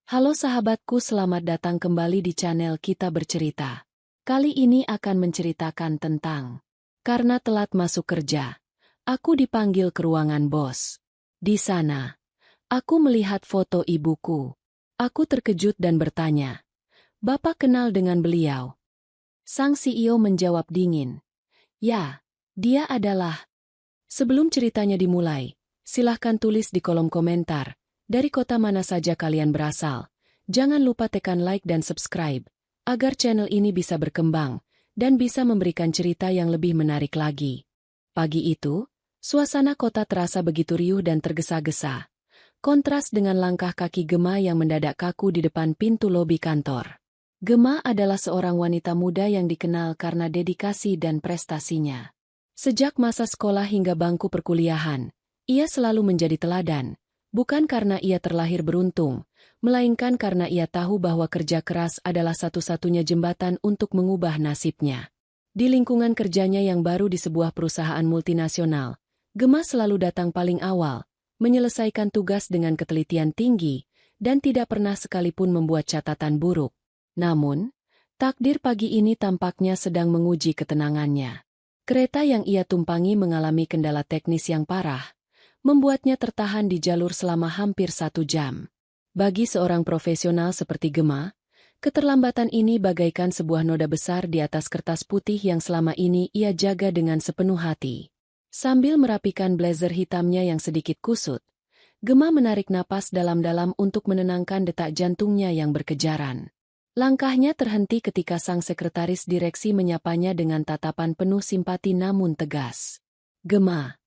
Halo sahabatku, selamat datang kembali di channel Kita Bercerita. Kali ini akan menceritakan tentang karena telat masuk kerja, aku dipanggil ke ruangan bos. Di sana, aku melihat foto ibuku. Aku terkejut dan bertanya, "Bapak kenal dengan beliau?" Sang CEO menjawab dingin, "Ya, dia adalah..." Sebelum ceritanya dimulai, silahkan tulis di kolom komentar, dari kota mana saja kalian berasal. Jangan lupa tekan like dan subscribe, agar channel ini bisa berkembang, dan bisa memberikan cerita yang lebih menarik lagi. Pagi itu, suasana kota terasa begitu riuh dan tergesa-gesa. Kontras dengan langkah kaki Gema yang mendadak kaku di depan pintu lobi kantor. Gema adalah seorang wanita muda yang dikenal karena dedikasi dan prestasinya. Sejak masa sekolah hingga bangku perkuliahan, ia selalu menjadi teladan, bukan karena ia terlahir beruntung, melainkan karena ia tahu bahwa kerja keras adalah satu-satunya jembatan untuk mengubah nasibnya. Di lingkungan kerjanya yang baru di sebuah perusahaan multinasional, Gema selalu datang paling awal, menyelesaikan tugas dengan ketelitian tinggi, dan tidak pernah sekalipun membuat catatan buruk. Namun, takdir pagi ini tampaknya sedang menguji ketenangannya. Kereta yang ia tumpangi mengalami kendala teknis yang parah, membuatnya tertahan di jalur selama hampir 1 jam. Bagi seorang profesional seperti Gema, keterlambatan ini bagaikan sebuah noda besar di atas kertas putih yang selama ini ia jaga dengan sepenuh hati. Sambil merapikan blazer hitamnya yang sedikit kusut, Gema menarik napas dalam-dalam untuk menenangkan detak jantungnya yang berkejaran. Langkahnya terhenti ketika sang sekretaris direksi menyapanya dengan tatapan penuh simpati namun tegas. "Gema,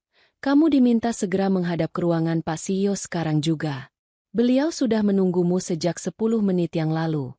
kamu diminta segera menghadap ke ruangan Pak CEO sekarang juga. Beliau sudah menunggumu sejak 10 menit yang lalu."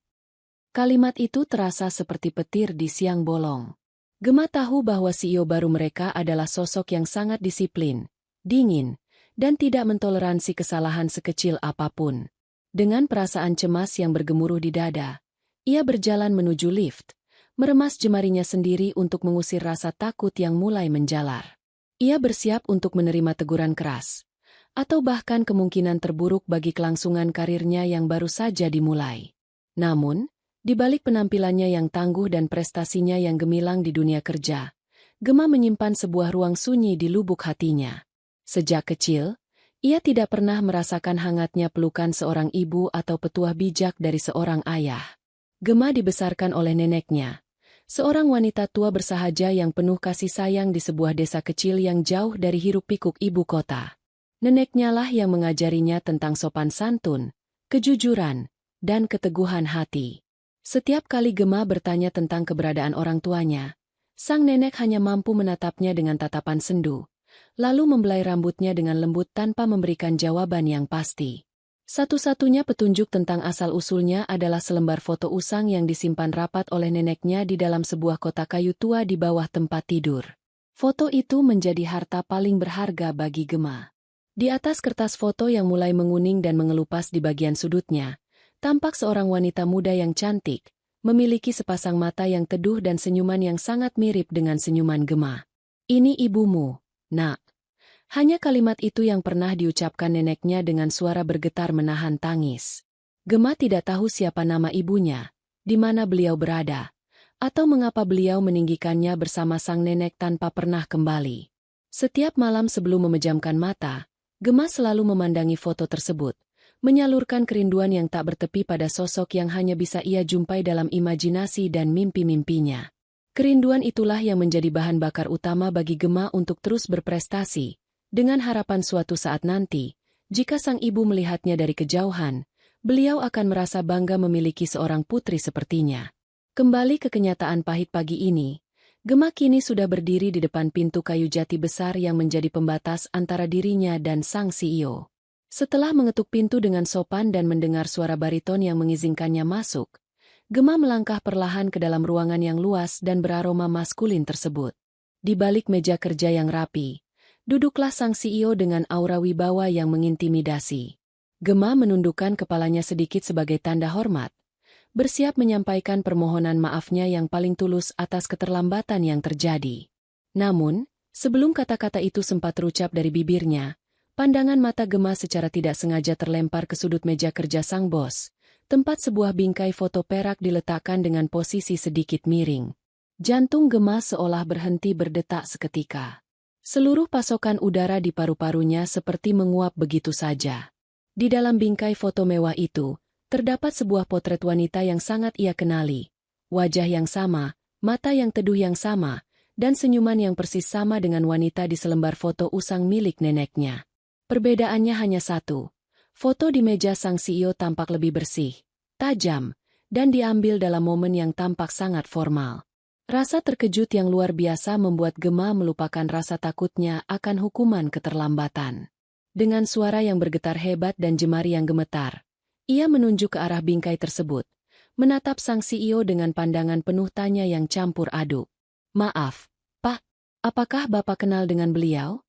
Kalimat itu terasa seperti petir di siang bolong. Gema tahu bahwa CEO baru mereka adalah sosok yang sangat disiplin, dingin, dan tidak mentoleransi kesalahan sekecil apapun. Dengan perasaan cemas yang bergemuruh di dada, ia berjalan menuju lift, meremas jemarinya sendiri untuk mengusir rasa takut yang mulai menjalar. Ia bersiap untuk menerima teguran keras, atau bahkan kemungkinan terburuk bagi kelangsungan karirnya yang baru saja dimulai. Namun, di balik penampilannya yang tangguh dan prestasinya yang gemilang di dunia kerja, Gema menyimpan sebuah ruang sunyi di lubuk hatinya. Sejak kecil, ia tidak pernah merasakan hangatnya pelukan seorang ibu atau petuah bijak dari seorang ayah. Gema dibesarkan oleh neneknya, seorang wanita tua bersahaja yang penuh kasih sayang di sebuah desa kecil yang jauh dari hiruk-pikuk ibu kota. Neneknya lah yang mengajarinya tentang sopan santun, kejujuran, dan keteguhan hati. Setiap kali Gema bertanya tentang keberadaan orang tuanya, sang nenek hanya mampu menatapnya dengan tatapan sendu, lalu membelai rambutnya dengan lembut tanpa memberikan jawaban yang pasti. Satu-satunya petunjuk tentang asal-usulnya adalah selembar foto usang yang disimpan rapat oleh neneknya di dalam sebuah kotak kayu tua di bawah tempat tidur. Foto itu menjadi harta paling berharga bagi Gema. Di atas kertas foto yang mulai menguning dan mengelupas di bagian sudutnya, tampak seorang wanita muda yang cantik, memiliki sepasang mata yang teduh dan senyuman yang sangat mirip dengan senyuman Gema. "Ini ibumu, Nak." Hanya kalimat itu yang pernah diucapkan neneknya dengan suara bergetar menahan tangis. Gema tidak tahu siapa nama ibunya, di mana beliau berada, atau mengapa beliau meninggikannya bersama sang nenek tanpa pernah kembali. Setiap malam sebelum memejamkan mata, Gema selalu memandangi foto tersebut, menyalurkan kerinduan yang tak bertepi pada sosok yang hanya bisa ia jumpai dalam imajinasi dan mimpi-mimpinya. Kerinduan itulah yang menjadi bahan bakar utama bagi Gema untuk terus berprestasi, dengan harapan suatu saat nanti, jika sang ibu melihatnya dari kejauhan, beliau akan merasa bangga memiliki seorang putri sepertinya. Kembali ke kenyataan pahit pagi ini, Gema kini sudah berdiri di depan pintu kayu jati besar yang menjadi pembatas antara dirinya dan sang CEO. Setelah mengetuk pintu dengan sopan dan mendengar suara bariton yang mengizinkannya masuk, Gema melangkah perlahan ke dalam ruangan yang luas dan beraroma maskulin tersebut. Di balik meja kerja yang rapi, duduklah sang CEO dengan aura wibawa yang mengintimidasi. Gema menundukkan kepalanya sedikit sebagai tanda hormat, bersiap menyampaikan permohonan maafnya yang paling tulus atas keterlambatan yang terjadi. Namun, sebelum kata-kata itu sempat terucap dari bibirnya, pandangan mata Gema secara tidak sengaja terlempar ke sudut meja kerja sang bos, Tempat sebuah bingkai foto perak diletakkan dengan posisi sedikit miring. Jantung Gemma seolah berhenti berdetak seketika. Seluruh pasokan udara di paru-parunya seperti menguap begitu saja. Di dalam bingkai foto mewah itu, terdapat sebuah potret wanita yang sangat ia kenali. Wajah yang sama, mata yang teduh yang sama, dan senyuman yang persis sama dengan wanita di selembar foto usang milik neneknya. Perbedaannya hanya satu. Foto di meja sang CEO tampak lebih bersih, tajam, dan diambil dalam momen yang tampak sangat formal. Rasa terkejut yang luar biasa membuat Gemma melupakan rasa takutnya akan hukuman keterlambatan. Dengan suara yang bergetar hebat dan jemari yang gemetar, ia menunjuk ke arah bingkai tersebut, menatap sang CEO dengan pandangan penuh tanya yang campur aduk. "Maaf, Pak, apakah Bapak kenal dengan beliau?"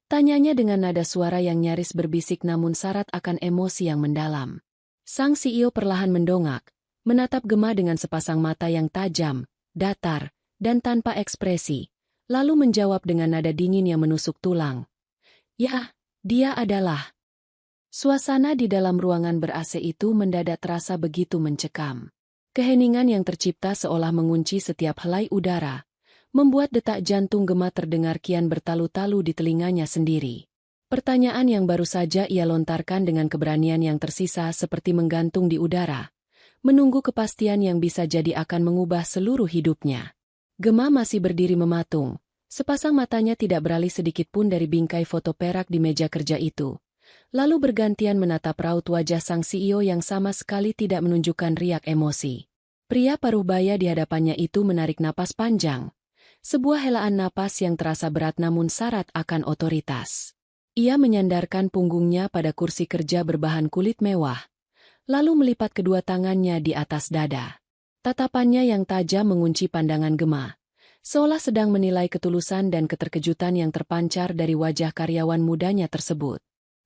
Tanyanya dengan nada suara yang nyaris berbisik namun syarat akan emosi yang mendalam. Sang CEO perlahan mendongak, menatap Gemma dengan sepasang mata yang tajam, datar, dan tanpa ekspresi, lalu menjawab dengan nada dingin yang menusuk tulang. "Ya, dia adalah." Suasana di dalam ruangan ber-AC itu mendadak terasa begitu mencekam. Keheningan yang tercipta seolah mengunci setiap helai udara, membuat detak jantung Gemma terdengar kian bertalu-talu di telinganya sendiri. Pertanyaan yang baru saja ia lontarkan dengan keberanian yang tersisa seperti menggantung di udara, menunggu kepastian yang bisa jadi akan mengubah seluruh hidupnya. Gemma masih berdiri mematung, sepasang matanya tidak beralih sedikit pun dari bingkai foto perak di meja kerja itu, lalu bergantian menatap raut wajah sang CEO yang sama sekali tidak menunjukkan riak emosi. Pria paruh baya di hadapannya itu menarik napas panjang. Sebuah helaan napas yang terasa berat namun syarat akan otoritas. Ia menyandarkan punggungnya pada kursi kerja berbahan kulit mewah, lalu melipat kedua tangannya di atas dada. Tatapannya yang tajam mengunci pandangan Gemma, seolah sedang menilai ketulusan dan keterkejutan yang terpancar dari wajah karyawan mudanya tersebut.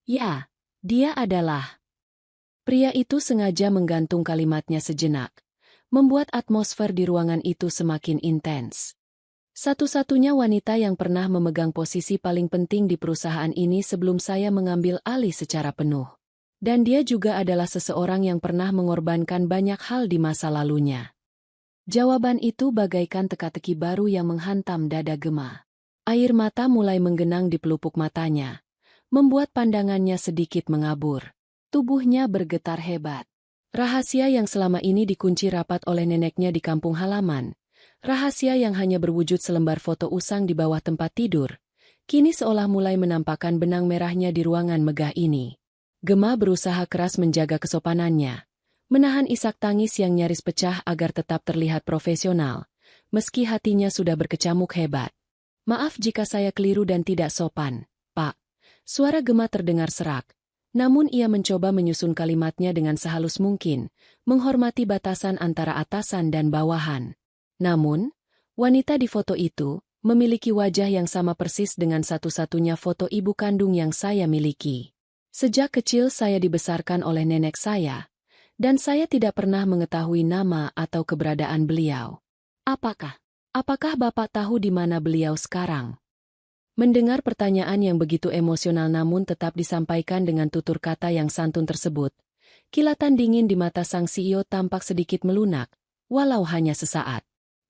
"Ya, dia adalah." Pria itu sengaja menggantung kalimatnya sejenak, membuat atmosfer di ruangan itu semakin intens. Satu-satunya wanita yang pernah memegang posisi paling penting di perusahaan ini sebelum saya mengambil alih secara penuh. Dan dia juga adalah seseorang yang pernah mengorbankan banyak hal di masa lalunya. Jawaban itu bagaikan teka-teki baru yang menghantam dada Gemma. Air mata mulai menggenang di pelupuk matanya, membuat pandangannya sedikit mengabur. Tubuhnya bergetar hebat. Rahasia yang selama ini dikunci rapat oleh neneknya di kampung halaman, rahasia yang hanya berwujud selembar foto usang di bawah tempat tidur, kini seolah mulai menampakkan benang merahnya di ruangan megah ini. Gemma berusaha keras menjaga kesopanannya, menahan isak tangis yang nyaris pecah agar tetap terlihat profesional, meski hatinya sudah berkecamuk hebat. "Maaf jika saya keliru dan tidak sopan, Pak." Suara Gemma terdengar serak, namun ia mencoba menyusun kalimatnya dengan sehalus mungkin, menghormati batasan antara atasan dan bawahan. Namun, wanita di foto itu memiliki wajah yang sama persis dengan satu-satunya foto ibu kandung yang saya miliki. Sejak kecil saya dibesarkan oleh nenek saya, dan saya tidak pernah mengetahui nama atau keberadaan beliau. Apakah Bapak tahu di mana beliau sekarang?" Mendengar pertanyaan yang begitu emosional namun tetap disampaikan dengan tutur kata yang santun tersebut, kilatan dingin di mata sang CEO tampak sedikit melunak, walau hanya sesaat.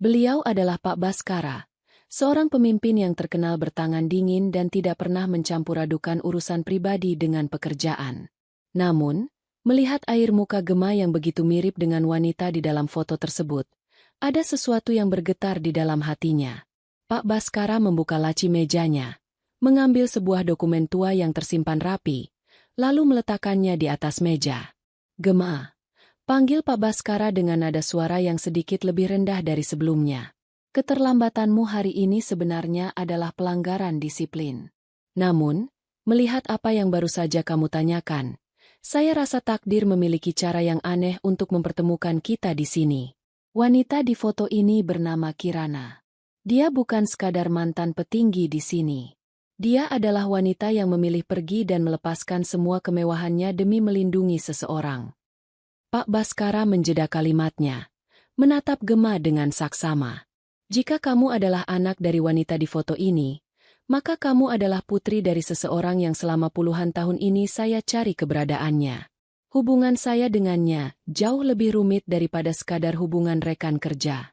Beliau adalah Pak Baskara, seorang pemimpin yang terkenal bertangan dingin dan tidak pernah mencampur adukan urusan pribadi dengan pekerjaan. Namun, melihat air muka Gemma yang begitu mirip dengan wanita di dalam foto tersebut, ada sesuatu yang bergetar di dalam hatinya. Pak Baskara membuka laci mejanya, mengambil sebuah dokumen tua yang tersimpan rapi, lalu meletakkannya di atas meja. "Gemma," panggil Pak Baskara dengan nada suara yang sedikit lebih rendah dari sebelumnya. "Keterlambatanmu hari ini sebenarnya adalah pelanggaran disiplin. Namun, melihat apa yang baru saja kamu tanyakan, saya rasa takdir memiliki cara yang aneh untuk mempertemukan kita di sini." Wanita di foto ini bernama Kirana. Dia bukan sekadar mantan petinggi di sini. Dia adalah wanita yang memilih pergi dan melepaskan semua kemewahannya demi melindungi seseorang. Pak Baskara menjeda kalimatnya, menatap Gemma dengan saksama. "Jika kamu adalah anak dari wanita di foto ini, maka kamu adalah putri dari seseorang yang selama puluhan tahun ini saya cari keberadaannya. Hubungan saya dengannya jauh lebih rumit daripada sekadar hubungan rekan kerja.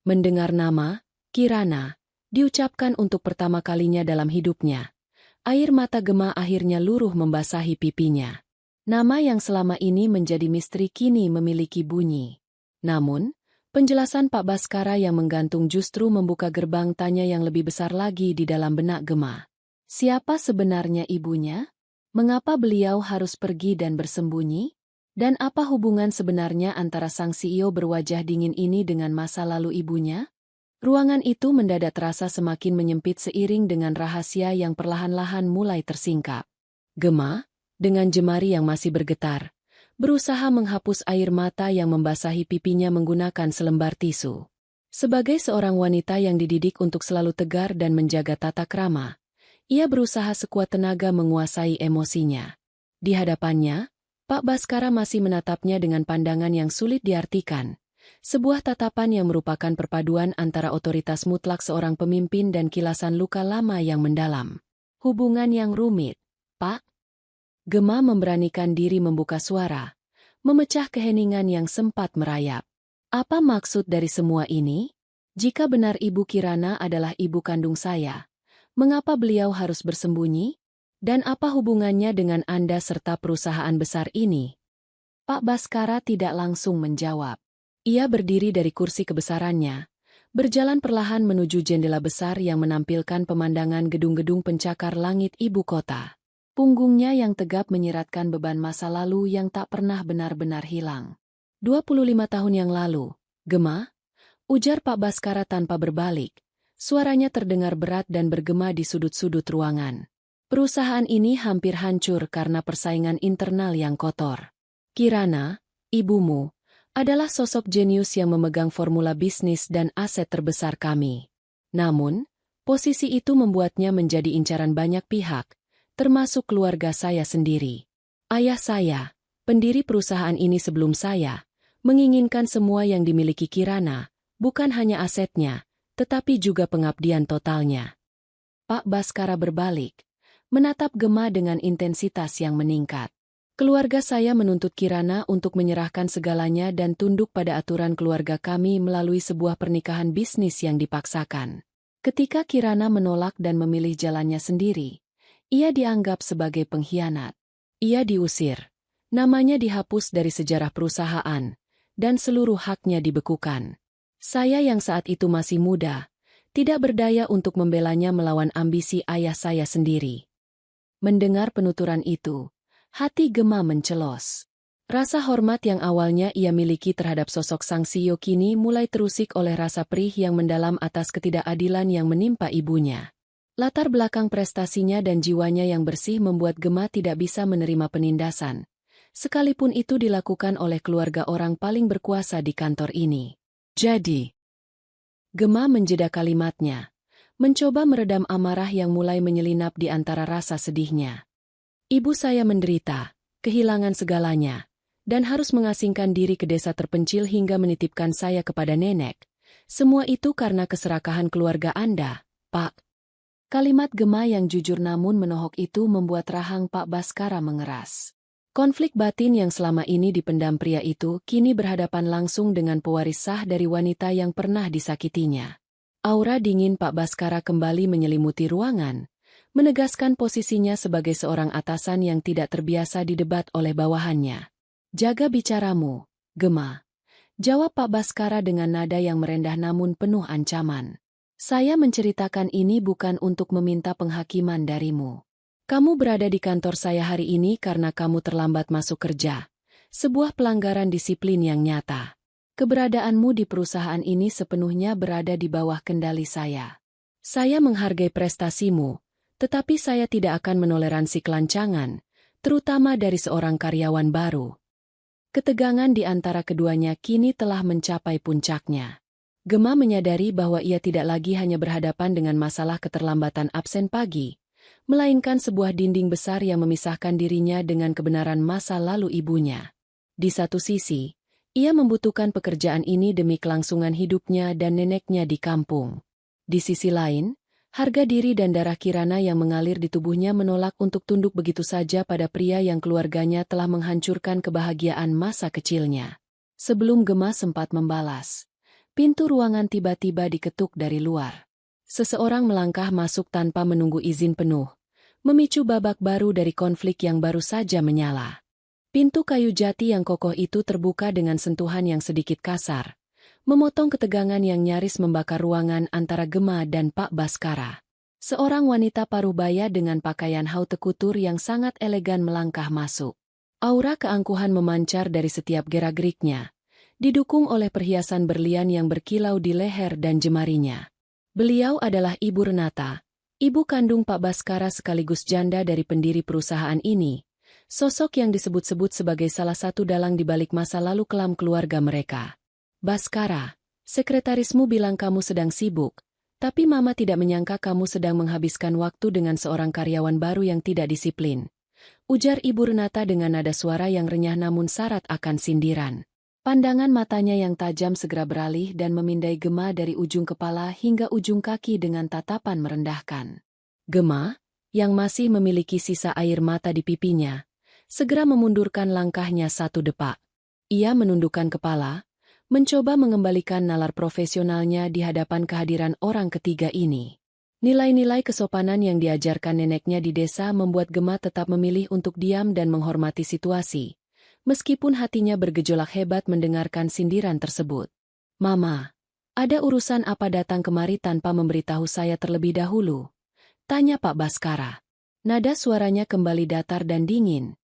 Mendengar nama Kirana diucapkan untuk pertama kalinya dalam hidupnya, air mata Gema akhirnya luruh membasahi pipinya. Nama yang selama ini menjadi misteri kini memiliki bunyi. Namun, penjelasan Pak Baskara yang menggantung justru membuka gerbang tanya yang lebih besar lagi di dalam benak Gema. Siapa sebenarnya ibunya? Mengapa beliau harus pergi dan bersembunyi? Dan apa hubungan sebenarnya antara sang CEO berwajah dingin ini dengan masa lalu ibunya? Ruangan itu mendadak terasa semakin menyempit seiring dengan rahasia yang perlahan-lahan mulai tersingkap. Gema, dengan jemari yang masih bergetar, berusaha menghapus air mata yang membasahi pipinya menggunakan selembar tisu. Sebagai seorang wanita yang dididik untuk selalu tegar dan menjaga tata krama, ia berusaha sekuat tenaga menguasai emosinya. Di hadapannya, Pak Baskara masih menatapnya dengan pandangan yang sulit diartikan. Sebuah tatapan yang merupakan perpaduan antara otoritas mutlak seorang pemimpin dan kilasan luka lama yang mendalam. Hubungan yang rumit, Pak. Gema memberanikan diri membuka suara, memecah keheningan yang sempat merayap. Apa maksud dari semua ini? Jika benar Ibu Kirana adalah ibu kandung saya, mengapa beliau harus bersembunyi? Dan apa hubungannya dengan Anda serta perusahaan besar ini? Pak Baskara tidak langsung menjawab. Ia berdiri dari kursi kebesarannya, berjalan perlahan menuju jendela besar yang menampilkan pemandangan gedung-gedung pencakar langit ibu kota. Punggungnya yang tegap menyiratkan beban masa lalu yang tak pernah benar-benar hilang. 25 tahun yang lalu, Gema, ujar Pak Baskara tanpa berbalik. Suaranya terdengar berat dan bergema di sudut-sudut ruangan. Perusahaan ini hampir hancur karena persaingan internal yang kotor. Kirana, ibumu, adalah sosok jenius yang memegang formula bisnis dan aset terbesar kami. Namun, posisi itu membuatnya menjadi incaran banyak pihak, termasuk keluarga saya sendiri. Ayah saya, pendiri perusahaan ini sebelum saya, menginginkan semua yang dimiliki Kirana, bukan hanya asetnya, tetapi juga pengabdian totalnya. Pak Baskara berbalik, menatap Gema dengan intensitas yang meningkat. Keluarga saya menuntut Kirana untuk menyerahkan segalanya dan tunduk pada aturan keluarga kami melalui sebuah pernikahan bisnis yang dipaksakan. Ketika Kirana menolak dan memilih jalannya sendiri, ia dianggap sebagai pengkhianat. Ia diusir, namanya dihapus dari sejarah perusahaan, dan seluruh haknya dibekukan. Saya yang saat itu masih muda, tidak berdaya untuk membelanya melawan ambisi ayah saya sendiri. Mendengar penuturan itu, hati Gema mencelos. Rasa hormat yang awalnya ia miliki terhadap sosok sang CEO kini mulai terusik oleh rasa perih yang mendalam atas ketidakadilan yang menimpa ibunya. Latar belakang prestasinya dan jiwanya yang bersih membuat Gema tidak bisa menerima penindasan, sekalipun itu dilakukan oleh keluarga orang paling berkuasa di kantor ini. Jadi, Gema menjeda kalimatnya, mencoba meredam amarah yang mulai menyelinap di antara rasa sedihnya. Ibu saya menderita, kehilangan segalanya, dan harus mengasingkan diri ke desa terpencil hingga menitipkan saya kepada nenek. Semua itu karena keserakahan keluarga Anda, Pak. Kalimat Gema yang jujur namun menohok itu membuat rahang Pak Baskara mengeras. Konflik batin yang selama ini dipendam pria itu kini berhadapan langsung dengan pewaris sah dari wanita yang pernah disakitinya. Aura dingin Pak Baskara kembali menyelimuti ruangan, menegaskan posisinya sebagai seorang atasan yang tidak terbiasa didebat oleh bawahannya. Jaga bicaramu, Gema. Jawab Pak Baskara dengan nada yang merendah namun penuh ancaman. Saya menceritakan ini bukan untuk meminta penghakiman darimu. Kamu berada di kantor saya hari ini karena kamu terlambat masuk kerja. Sebuah pelanggaran disiplin yang nyata. Keberadaanmu di perusahaan ini sepenuhnya berada di bawah kendali saya. Saya menghargai prestasimu, tetapi saya tidak akan menoleransi kelancangan, terutama dari seorang karyawan baru. Ketegangan di antara keduanya kini telah mencapai puncaknya. Gema menyadari bahwa ia tidak lagi hanya berhadapan dengan masalah keterlambatan absen pagi, melainkan sebuah dinding besar yang memisahkan dirinya dengan kebenaran masa lalu ibunya. Di satu sisi, ia membutuhkan pekerjaan ini demi kelangsungan hidupnya dan neneknya di kampung. Di sisi lain, Harga diri dan darah Kirana yang mengalir di tubuhnya menolak untuk tunduk begitu saja pada pria yang keluarganya telah menghancurkan kebahagiaan masa kecilnya. Sebelum Gema sempat membalas, pintu ruangan tiba-tiba diketuk dari luar. Seseorang melangkah masuk tanpa menunggu izin penuh, memicu babak baru dari konflik yang baru saja menyala. Pintu kayu jati yang kokoh itu terbuka dengan sentuhan yang sedikit kasar, memotong ketegangan yang nyaris membakar ruangan antara Gema dan Pak Baskara. Seorang wanita paruh baya dengan pakaian haute couture yang sangat elegan melangkah masuk. Aura keangkuhan memancar dari setiap gerak-geriknya, didukung oleh perhiasan berlian yang berkilau di leher dan jemarinya. Beliau adalah Ibu Renata, ibu kandung Pak Baskara sekaligus janda dari pendiri perusahaan ini, sosok yang disebut-sebut sebagai salah satu dalang di balik masa lalu kelam keluarga mereka. Baskara, sekretarismu bilang kamu sedang sibuk, tapi Mama tidak menyangka kamu sedang menghabiskan waktu dengan seorang karyawan baru yang tidak disiplin. Ujar Ibu Renata dengan nada suara yang renyah namun syarat akan sindiran. Pandangan matanya yang tajam segera beralih dan memindai Gema dari ujung kepala hingga ujung kaki dengan tatapan merendahkan. Gema, yang masih memiliki sisa air mata di pipinya, segera memundurkan langkahnya satu depak. Ia menundukkan kepala, mencoba mengembalikan nalar profesionalnya di hadapan kehadiran orang ketiga ini. Nilai-nilai kesopanan yang diajarkan neneknya di desa membuat Gema tetap memilih untuk diam dan menghormati situasi, meskipun hatinya bergejolak hebat mendengarkan sindiran tersebut. Mama, ada urusan apa datang kemari tanpa memberitahu saya terlebih dahulu? Tanya Pak Baskara. Nada suaranya kembali datar dan dingin,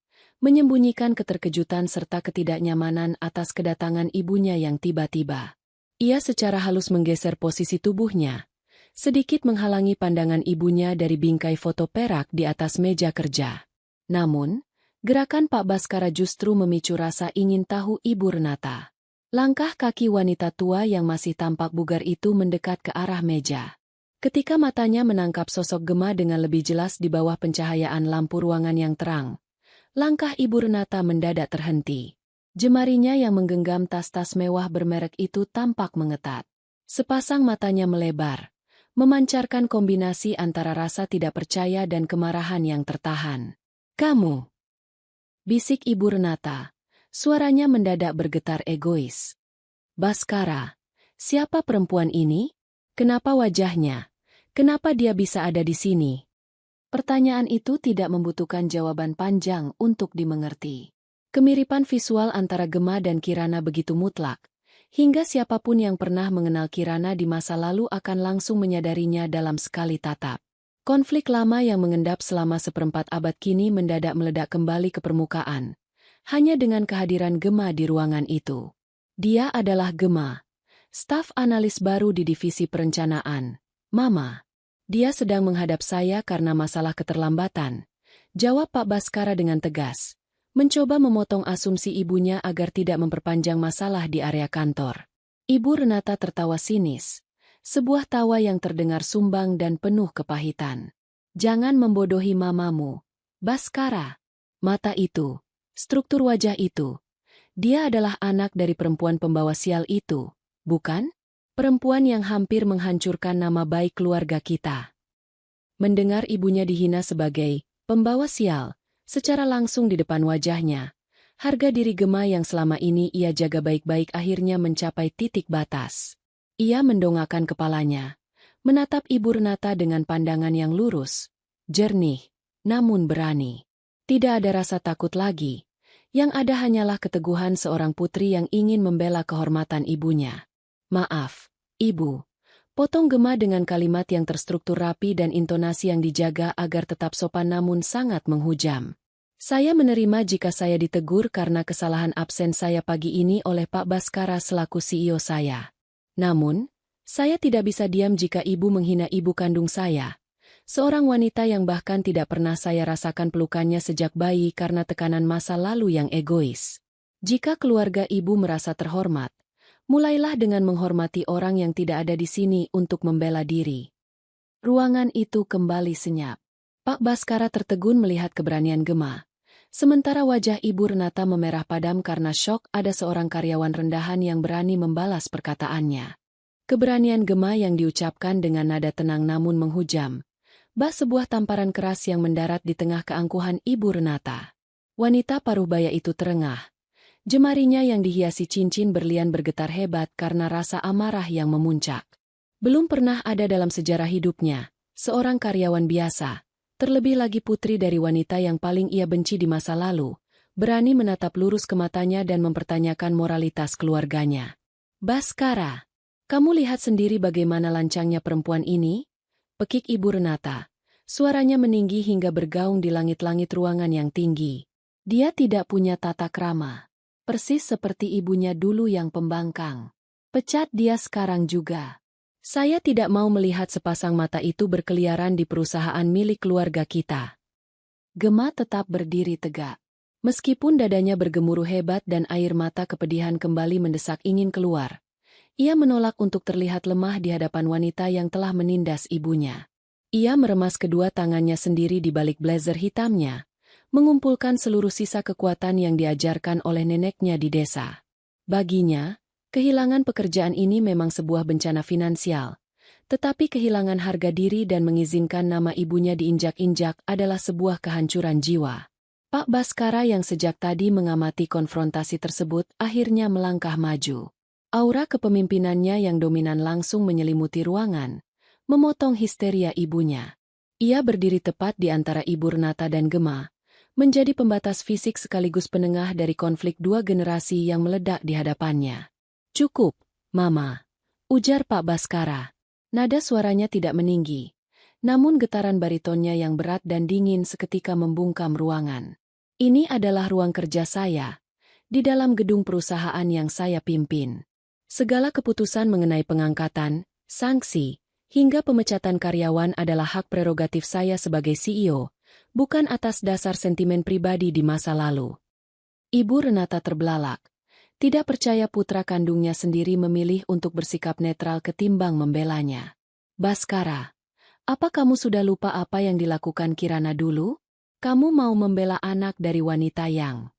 menyembunyikan keterkejutan serta ketidaknyamanan atas kedatangan ibunya yang tiba-tiba. Ia secara halus menggeser posisi tubuhnya, sedikit menghalangi pandangan ibunya dari bingkai foto perak di atas meja kerja. Namun, gerakan Pak Baskara justru memicu rasa ingin tahu Ibu Renata. Langkah kaki wanita tua yang masih tampak bugar itu mendekat ke arah meja. Ketika matanya menangkap sosok Gema dengan lebih jelas di bawah pencahayaan lampu ruangan yang terang, langkah Ibu Renata mendadak terhenti. Jemarinya yang menggenggam tas-tas mewah bermerek itu tampak mengetat. Sepasang matanya melebar, memancarkan kombinasi antara rasa tidak percaya dan kemarahan yang tertahan. Kamu! Bisik Ibu Renata. Suaranya mendadak bergetar egois. Baskara, siapa perempuan ini? Kenapa wajahnya? Kenapa dia bisa ada di sini? Pertanyaan itu tidak membutuhkan jawaban panjang untuk dimengerti. Kemiripan visual antara Gema dan Kirana begitu mutlak, hingga siapapun yang pernah mengenal Kirana di masa lalu akan langsung menyadarinya dalam sekali tatap. Konflik lama yang mengendap selama seperempat abad kini mendadak meledak kembali ke permukaan, hanya dengan kehadiran Gema di ruangan itu. Dia adalah Gema, staf analis baru di divisi perencanaan. Mama. Dia sedang menghadap saya karena masalah keterlambatan, jawab Pak Baskara dengan tegas, mencoba memotong asumsi ibunya agar tidak memperpanjang masalah di area kantor. Ibu Renata tertawa sinis, sebuah tawa yang terdengar sumbang dan penuh kepahitan. Jangan membodohi mamamu, Baskara. Mata itu, struktur wajah itu. Dia adalah anak dari perempuan pembawa sial itu, bukan? Perempuan yang hampir menghancurkan nama baik keluarga kita. Mendengar ibunya dihina sebagai pembawa sial, secara langsung di depan wajahnya, harga diri Gema yang selama ini ia jaga baik-baik akhirnya mencapai titik batas. Ia mendongakkan kepalanya, menatap Ibu Renata dengan pandangan yang lurus, jernih, namun berani. Tidak ada rasa takut lagi, yang ada hanyalah keteguhan seorang putri yang ingin membela kehormatan ibunya. Maaf, Ibu. Potong Gema dengan kalimat yang terstruktur rapi dan intonasi yang dijaga agar tetap sopan namun sangat menghujam. Saya menerima jika saya ditegur karena kesalahan absen saya pagi ini oleh Pak Baskara selaku CEO saya. Namun, saya tidak bisa diam jika Ibu menghina ibu kandung saya. Seorang wanita yang bahkan tidak pernah saya rasakan pelukannya sejak bayi karena tekanan masa lalu yang egois. Jika keluarga Ibu merasa terhormat, mulailah dengan menghormati orang yang tidak ada di sini untuk membela diri. Ruangan itu kembali senyap. Pak Baskara tertegun melihat keberanian Gema. Sementara wajah Ibu Renata memerah padam karena syok ada seorang karyawan rendahan yang berani membalas perkataannya. Keberanian Gema yang diucapkan dengan nada tenang namun menghujam. Sebuah tamparan keras yang mendarat di tengah keangkuhan Ibu Renata. Wanita paruh baya itu terengah. Jemarinya yang dihiasi cincin berlian bergetar hebat karena rasa amarah yang memuncak. Belum pernah ada dalam sejarah hidupnya, seorang karyawan biasa, terlebih lagi putri dari wanita yang paling ia benci di masa lalu, berani menatap lurus ke matanya dan mempertanyakan moralitas keluarganya. Baskara, kamu lihat sendiri bagaimana lancangnya perempuan ini? Pekik Ibu Renata. Suaranya meninggi hingga bergaung di langit-langit ruangan yang tinggi. Dia tidak punya tata krama. Persis seperti ibunya dulu yang pembangkang. Pecat dia sekarang juga. Saya tidak mau melihat sepasang mata itu berkeliaran di perusahaan milik keluarga kita. Gema tetap berdiri tegak. Meskipun dadanya bergemuruh hebat dan air mata kepedihan kembali mendesak ingin keluar, ia menolak untuk terlihat lemah di hadapan wanita yang telah menindas ibunya. Ia meremas kedua tangannya sendiri di balik blazer hitamnya, mengumpulkan seluruh sisa kekuatan yang diajarkan oleh neneknya di desa. Baginya, kehilangan pekerjaan ini memang sebuah bencana finansial, tetapi kehilangan harga diri dan mengizinkan nama ibunya diinjak-injak adalah sebuah kehancuran jiwa. Pak Baskara yang sejak tadi mengamati konfrontasi tersebut akhirnya melangkah maju. Aura kepemimpinannya yang dominan langsung menyelimuti ruangan, memotong histeria ibunya. Ia berdiri tepat di antara Ibu Renata dan Gema, menjadi pembatas fisik sekaligus penengah dari konflik dua generasi yang meledak di hadapannya. "Cukup, Mama," ujar Pak Baskara. Nada suaranya tidak meninggi, namun getaran baritonnya yang berat dan dingin seketika membungkam ruangan. "Ini adalah ruang kerja saya, di dalam gedung perusahaan yang saya pimpin. Segala keputusan mengenai pengangkatan, sanksi, hingga pemecatan karyawan adalah hak prerogatif saya sebagai CEO, bukan atas dasar sentimen pribadi di masa lalu." Ibu Renata terbelalak. Tidak percaya putra kandungnya sendiri memilih untuk bersikap netral ketimbang membelanya. "Baskara, apa kamu sudah lupa apa yang dilakukan Kirana dulu? Kamu mau membela anak dari wanita yang..."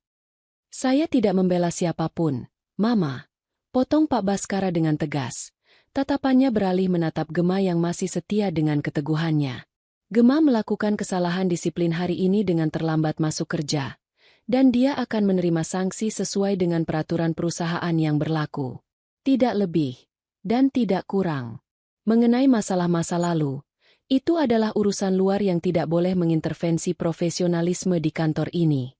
"Saya tidak membela siapapun, Mama," potong Pak Baskara dengan tegas. Tatapannya beralih menatap Gema yang masih setia dengan keteguhannya. Gema melakukan kesalahan disiplin hari ini dengan terlambat masuk kerja, dan dia akan menerima sanksi sesuai dengan peraturan perusahaan yang berlaku. Tidak lebih, dan tidak kurang. Mengenai masalah masa lalu, itu adalah urusan luar yang tidak boleh mengintervensi profesionalisme di kantor ini.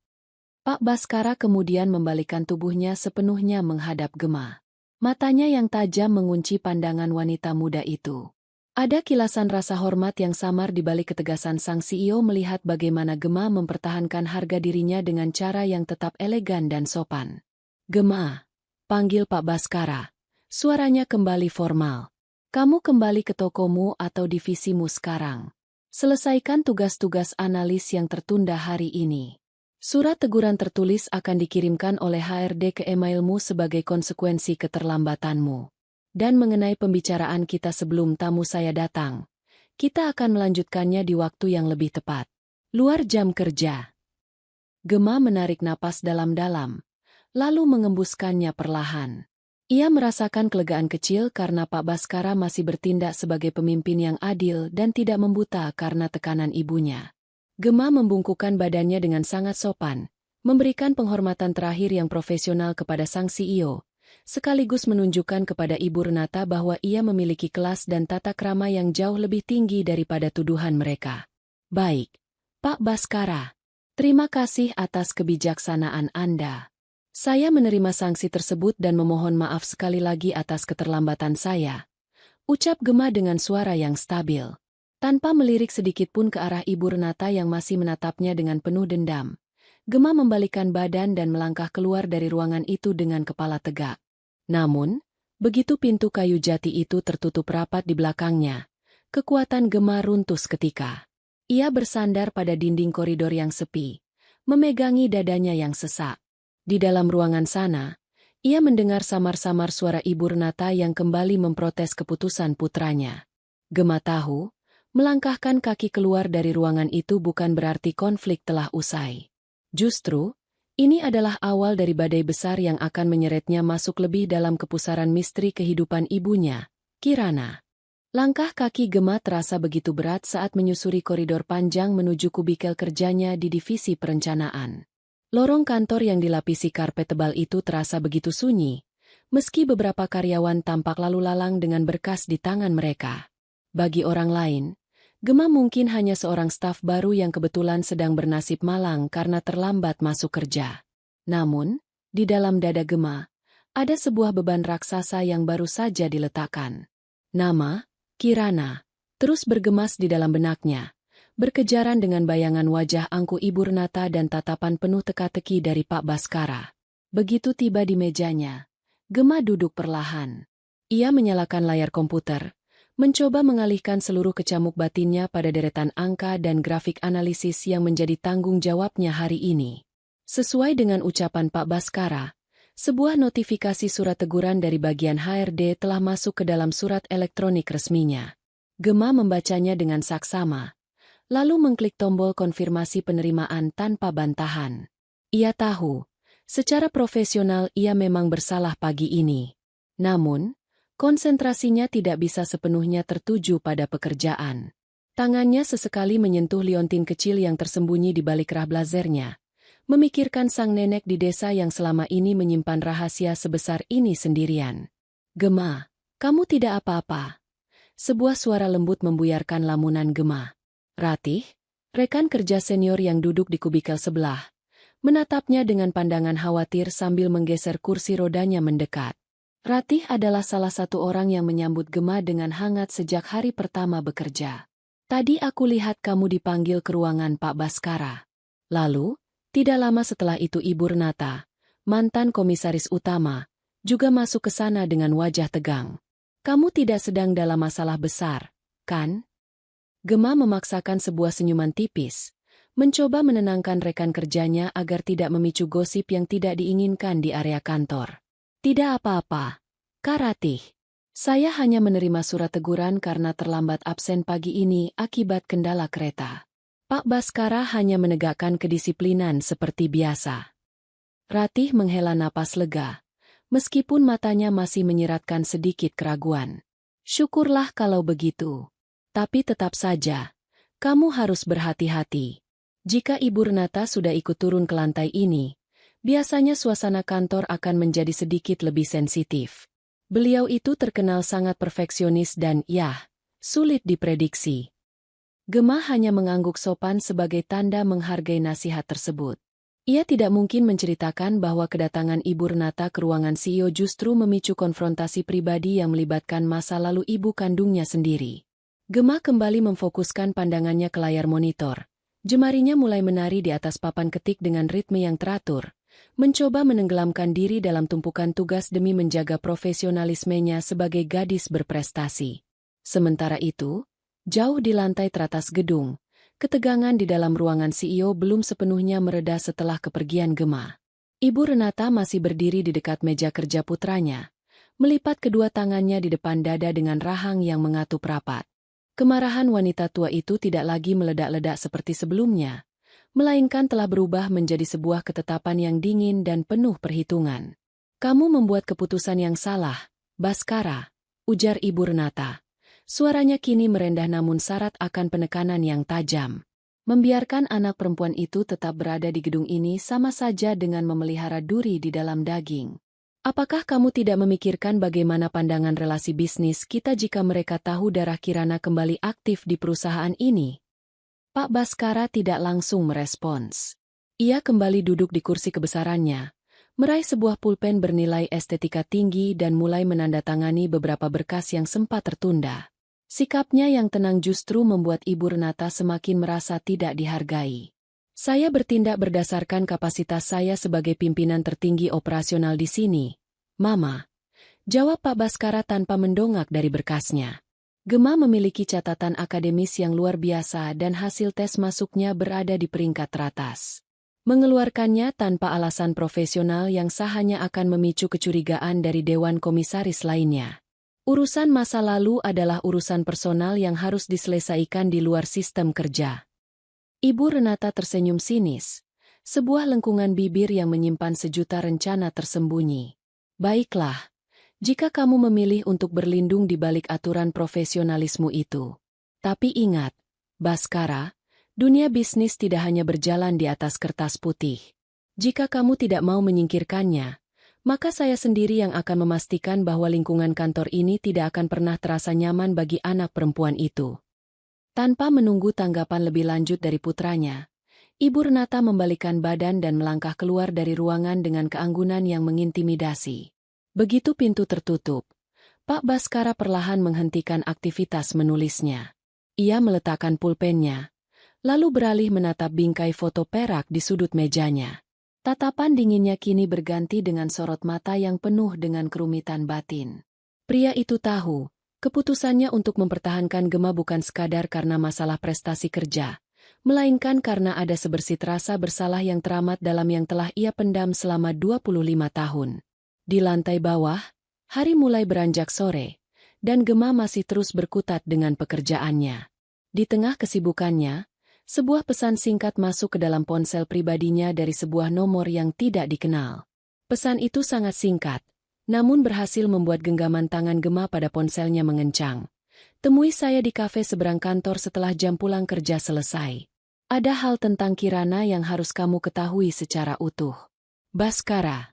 Pak Baskara kemudian membalikkan tubuhnya sepenuhnya menghadap Gema. Matanya yang tajam mengunci pandangan wanita muda itu. Ada kilasan rasa hormat yang samar di balik ketegasan sang CEO melihat bagaimana Gema mempertahankan harga dirinya dengan cara yang tetap elegan dan sopan. "Gema," panggil Pak Baskara. Suaranya kembali formal. "Kamu kembali ke tokomu atau divisimu sekarang. Selesaikan tugas-tugas analis yang tertunda hari ini. Surat teguran tertulis akan dikirimkan oleh HRD ke emailmu sebagai konsekuensi keterlambatanmu. Dan mengenai pembicaraan kita sebelum tamu saya datang, kita akan melanjutkannya di waktu yang lebih tepat. Luar jam kerja." Gema menarik napas dalam-dalam, lalu mengembuskannya perlahan. Ia merasakan kelegaan kecil karena Pak Baskara masih bertindak sebagai pemimpin yang adil dan tidak membuta karena tekanan ibunya. Gema membungkukkan badannya dengan sangat sopan, memberikan penghormatan terakhir yang profesional kepada sang CEO, sekaligus menunjukkan kepada Ibu Renata bahwa ia memiliki kelas dan tata krama yang jauh lebih tinggi daripada tuduhan mereka. "Baik, Pak Baskara. Terima kasih atas kebijaksanaan Anda. Saya menerima sanksi tersebut dan memohon maaf sekali lagi atas keterlambatan saya," ucap Gema dengan suara yang stabil. Tanpa melirik sedikit pun ke arah Ibu Renata yang masih menatapnya dengan penuh dendam, Gema membalikkan badan dan melangkah keluar dari ruangan itu dengan kepala tegak. Namun, begitu pintu kayu jati itu tertutup rapat di belakangnya, kekuatan Gema runtuh seketika. Ia bersandar pada dinding koridor yang sepi, memegangi dadanya yang sesak. Di dalam ruangan sana, ia mendengar samar-samar suara Ibu Renata yang kembali memprotes keputusan putranya. Gema tahu, melangkahkan kaki keluar dari ruangan itu bukan berarti konflik telah usai. Justru, ini adalah awal dari badai besar yang akan menyeretnya masuk lebih dalam kepusaran misteri kehidupan ibunya, Kirana. Langkah kaki Gemma terasa begitu berat saat menyusuri koridor panjang menuju kubikel kerjanya di divisi perencanaan. Lorong kantor yang dilapisi karpet tebal itu terasa begitu sunyi, meski beberapa karyawan tampak lalu lalang dengan berkas di tangan mereka. Bagi orang lain, Gemma mungkin hanya seorang staf baru yang kebetulan sedang bernasib malang karena terlambat masuk kerja. Namun, di dalam dada Gemma, ada sebuah beban raksasa yang baru saja diletakkan. Nama, Kirana, terus bergemas di dalam benaknya, berkejaran dengan bayangan wajah angku Ibu Renata dan tatapan penuh teka-teki dari Pak Baskara. Begitu tiba di mejanya, Gemma duduk perlahan. Ia menyalakan layar komputer, mencoba mengalihkan seluruh kecamuk batinnya pada deretan angka dan grafik analisis yang menjadi tanggung jawabnya hari ini. Sesuai dengan ucapan Pak Baskara, sebuah notifikasi surat teguran dari bagian HRD telah masuk ke dalam surat elektronik resminya. Gemma membacanya dengan saksama, lalu mengklik tombol konfirmasi penerimaan tanpa bantahan. Ia tahu, secara profesional ia memang bersalah pagi ini. Namun, konsentrasinya tidak bisa sepenuhnya tertuju pada pekerjaan. Tangannya sesekali menyentuh liontin kecil yang tersembunyi di balik rah blazernya, memikirkan sang nenek di desa yang selama ini menyimpan rahasia sebesar ini sendirian. Gemma, kamu tidak apa-apa. Sebuah suara lembut membuyarkan lamunan Gemma. Ratih, rekan kerja senior yang duduk di kubikel sebelah, menatapnya dengan pandangan khawatir sambil menggeser kursi rodanya mendekat. Ratih adalah salah satu orang yang menyambut Gemma dengan hangat sejak hari pertama bekerja. Tadi aku lihat kamu dipanggil ke ruangan Pak Baskara. Lalu, tidak lama setelah itu Ibu Renata, mantan komisaris utama, juga masuk ke sana dengan wajah tegang. Kamu tidak sedang dalam masalah besar, kan? Gemma memaksakan sebuah senyuman tipis, mencoba menenangkan rekan kerjanya agar tidak memicu gosip yang tidak diinginkan di area kantor. Tidak apa-apa, Kak Ratih. Saya hanya menerima surat teguran karena terlambat absen pagi ini akibat kendala kereta. Pak Baskara hanya menegakkan kedisiplinan seperti biasa. Ratih menghela napas lega, meskipun matanya masih menyiratkan sedikit keraguan. Syukurlah kalau begitu. Tapi tetap saja, kamu harus berhati-hati. Jika Ibu Renata sudah ikut turun ke lantai ini, biasanya suasana kantor akan menjadi sedikit lebih sensitif. Beliau itu terkenal sangat perfeksionis dan, sulit diprediksi. Gemma hanya mengangguk sopan sebagai tanda menghargai nasihat tersebut. Ia tidak mungkin menceritakan bahwa kedatangan Ibu Renata ke ruangan CEO justru memicu konfrontasi pribadi yang melibatkan masa lalu ibu kandungnya sendiri. Gemma kembali memfokuskan pandangannya ke layar monitor. Jemarinya mulai menari di atas papan ketik dengan ritme yang teratur, mencoba menenggelamkan diri dalam tumpukan tugas demi menjaga profesionalismenya sebagai gadis berprestasi. Sementara itu, jauh di lantai teratas gedung, ketegangan di dalam ruangan CEO belum sepenuhnya mereda setelah kepergian Gemma. Ibu Renata masih berdiri di dekat meja kerja putranya, melipat kedua tangannya di depan dada dengan rahang yang mengatup rapat. Kemarahan wanita tua itu tidak lagi meledak-ledak seperti sebelumnya, melainkan telah berubah menjadi sebuah ketetapan yang dingin dan penuh perhitungan. Kamu membuat keputusan yang salah, Baskara, ujar Ibu Renata. Suaranya kini merendah namun syarat akan penekanan yang tajam. Membiarkan anak perempuan itu tetap berada di gedung ini sama saja dengan memelihara duri di dalam daging. Apakah kamu tidak memikirkan bagaimana pandangan relasi bisnis kita jika mereka tahu darah Kirana kembali aktif di perusahaan ini? Pak Baskara tidak langsung merespons. Ia kembali duduk di kursi kebesarannya, meraih sebuah pulpen bernilai estetika tinggi dan mulai menandatangani beberapa berkas yang sempat tertunda. Sikapnya yang tenang justru membuat Ibu Renata semakin merasa tidak dihargai. Saya bertindak berdasarkan kapasitas saya sebagai pimpinan tertinggi operasional di sini, Mama. Jawab Pak Baskara tanpa mendongak dari berkasnya. Gemma memiliki catatan akademis yang luar biasa dan hasil tes masuknya berada di peringkat teratas. Mengeluarkannya tanpa alasan profesional yang sah hanya akan memicu kecurigaan dari Dewan Komisaris lainnya. Urusan masa lalu adalah urusan personal yang harus diselesaikan di luar sistem kerja. Ibu Renata tersenyum sinis, sebuah lengkungan bibir yang menyimpan sejuta rencana tersembunyi. Baiklah, Jika kamu memilih untuk berlindung di balik aturan profesionalisme itu. Tapi ingat, Baskara, dunia bisnis tidak hanya berjalan di atas kertas putih. Jika kamu tidak mau menyingkirkannya, maka saya sendiri yang akan memastikan bahwa lingkungan kantor ini tidak akan pernah terasa nyaman bagi anak perempuan itu. Tanpa menunggu tanggapan lebih lanjut dari putranya, Ibu Renata membalikkan badan dan melangkah keluar dari ruangan dengan keanggunan yang mengintimidasi. Begitu pintu tertutup, Pak Baskara perlahan menghentikan aktivitas menulisnya. Ia meletakkan pulpennya, lalu beralih menatap bingkai foto perak di sudut mejanya. Tatapan dinginnya kini berganti dengan sorot mata yang penuh dengan kerumitan batin. Pria itu tahu, keputusannya untuk mempertahankan Gema bukan sekadar karena masalah prestasi kerja, melainkan karena ada sebersit rasa bersalah yang teramat dalam yang telah ia pendam selama 25 tahun. Di lantai bawah, hari mulai beranjak sore, dan Gema masih terus berkutat dengan pekerjaannya. Di tengah kesibukannya, sebuah pesan singkat masuk ke dalam ponsel pribadinya dari sebuah nomor yang tidak dikenal. Pesan itu sangat singkat, namun berhasil membuat genggaman tangan Gema pada ponselnya mengencang. Temui saya di kafe seberang kantor setelah jam pulang kerja selesai. Ada hal tentang Kirana yang harus kamu ketahui secara utuh. Baskara.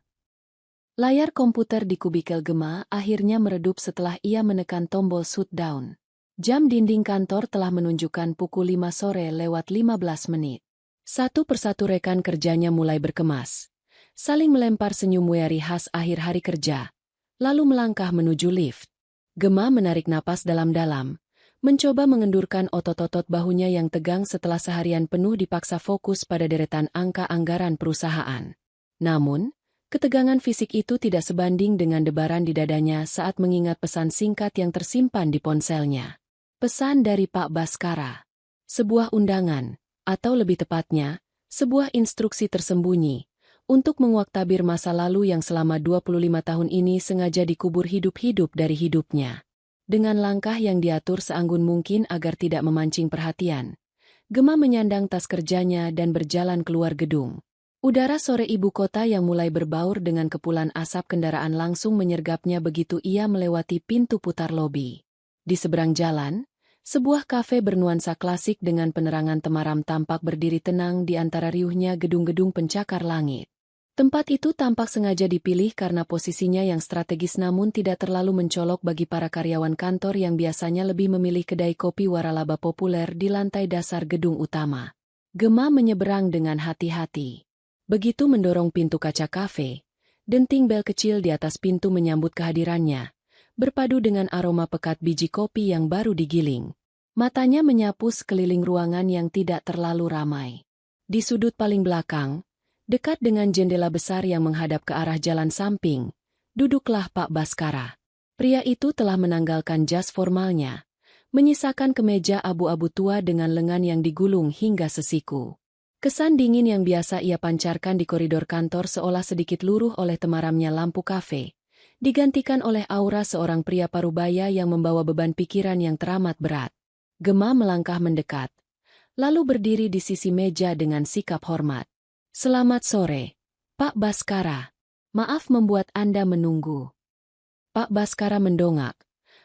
Layar komputer di kubikel Gema akhirnya meredup setelah ia menekan tombol shutdown. Jam dinding kantor telah menunjukkan pukul 5 sore lewat 15 menit. Satu persatu rekan kerjanya mulai berkemas, saling melempar senyum weary khas akhir hari kerja, lalu melangkah menuju lift. Gema menarik napas dalam-dalam, mencoba mengendurkan otot-otot bahunya yang tegang setelah seharian penuh dipaksa fokus pada deretan angka anggaran perusahaan. Namun, ketegangan fisik itu tidak sebanding dengan debaran di dadanya saat mengingat pesan singkat yang tersimpan di ponselnya. Pesan dari Pak Baskara. Sebuah undangan, atau lebih tepatnya, sebuah instruksi tersembunyi, untuk menguaktabir masa lalu yang selama 25 tahun ini sengaja dikubur hidup-hidup dari hidupnya. Dengan langkah yang diatur seanggun mungkin agar tidak memancing perhatian, Gema menyandang tas kerjanya dan berjalan keluar gedung. Udara sore ibu kota yang mulai berbaur dengan kepulan asap kendaraan langsung menyergapnya begitu ia melewati pintu putar lobi. Di seberang jalan, sebuah kafe bernuansa klasik dengan penerangan temaram tampak berdiri tenang di antara riuhnya gedung-gedung pencakar langit. Tempat itu tampak sengaja dipilih karena posisinya yang strategis namun tidak terlalu mencolok bagi para karyawan kantor yang biasanya lebih memilih kedai kopi waralaba populer di lantai dasar gedung utama. Gema menyeberang dengan hati-hati. Begitu mendorong pintu kaca kafe, denting bel kecil di atas pintu menyambut kehadirannya, berpadu dengan aroma pekat biji kopi yang baru digiling. Matanya menyapu sekeliling ruangan yang tidak terlalu ramai. Di sudut paling belakang, dekat dengan jendela besar yang menghadap ke arah jalan samping, duduklah Pak Baskara. Pria itu telah menanggalkan jas formalnya, menyisakan kemeja abu-abu tua dengan lengan yang digulung hingga sesiku. Kesan dingin yang biasa ia pancarkan di koridor kantor seolah sedikit luruh oleh temaramnya lampu kafe, digantikan oleh aura seorang pria parubaya yang membawa beban pikiran yang teramat berat. Gema melangkah mendekat, lalu berdiri di sisi meja dengan sikap hormat. "Selamat sore, Pak Baskara. Maaf membuat Anda menunggu." Pak Baskara mendongak,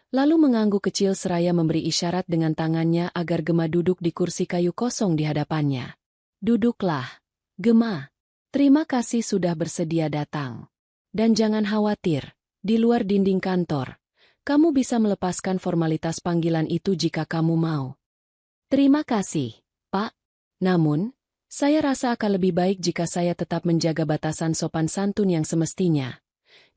lalu mengangguk kecil seraya memberi isyarat dengan tangannya agar Gema duduk di kursi kayu kosong di hadapannya. "Duduklah, Gema. Terima kasih sudah bersedia datang. Dan jangan khawatir, di luar dinding kantor, kamu bisa melepaskan formalitas panggilan itu jika kamu mau." "Terima kasih, Pak. Namun, saya rasa akan lebih baik jika saya tetap menjaga batasan sopan santun yang semestinya,"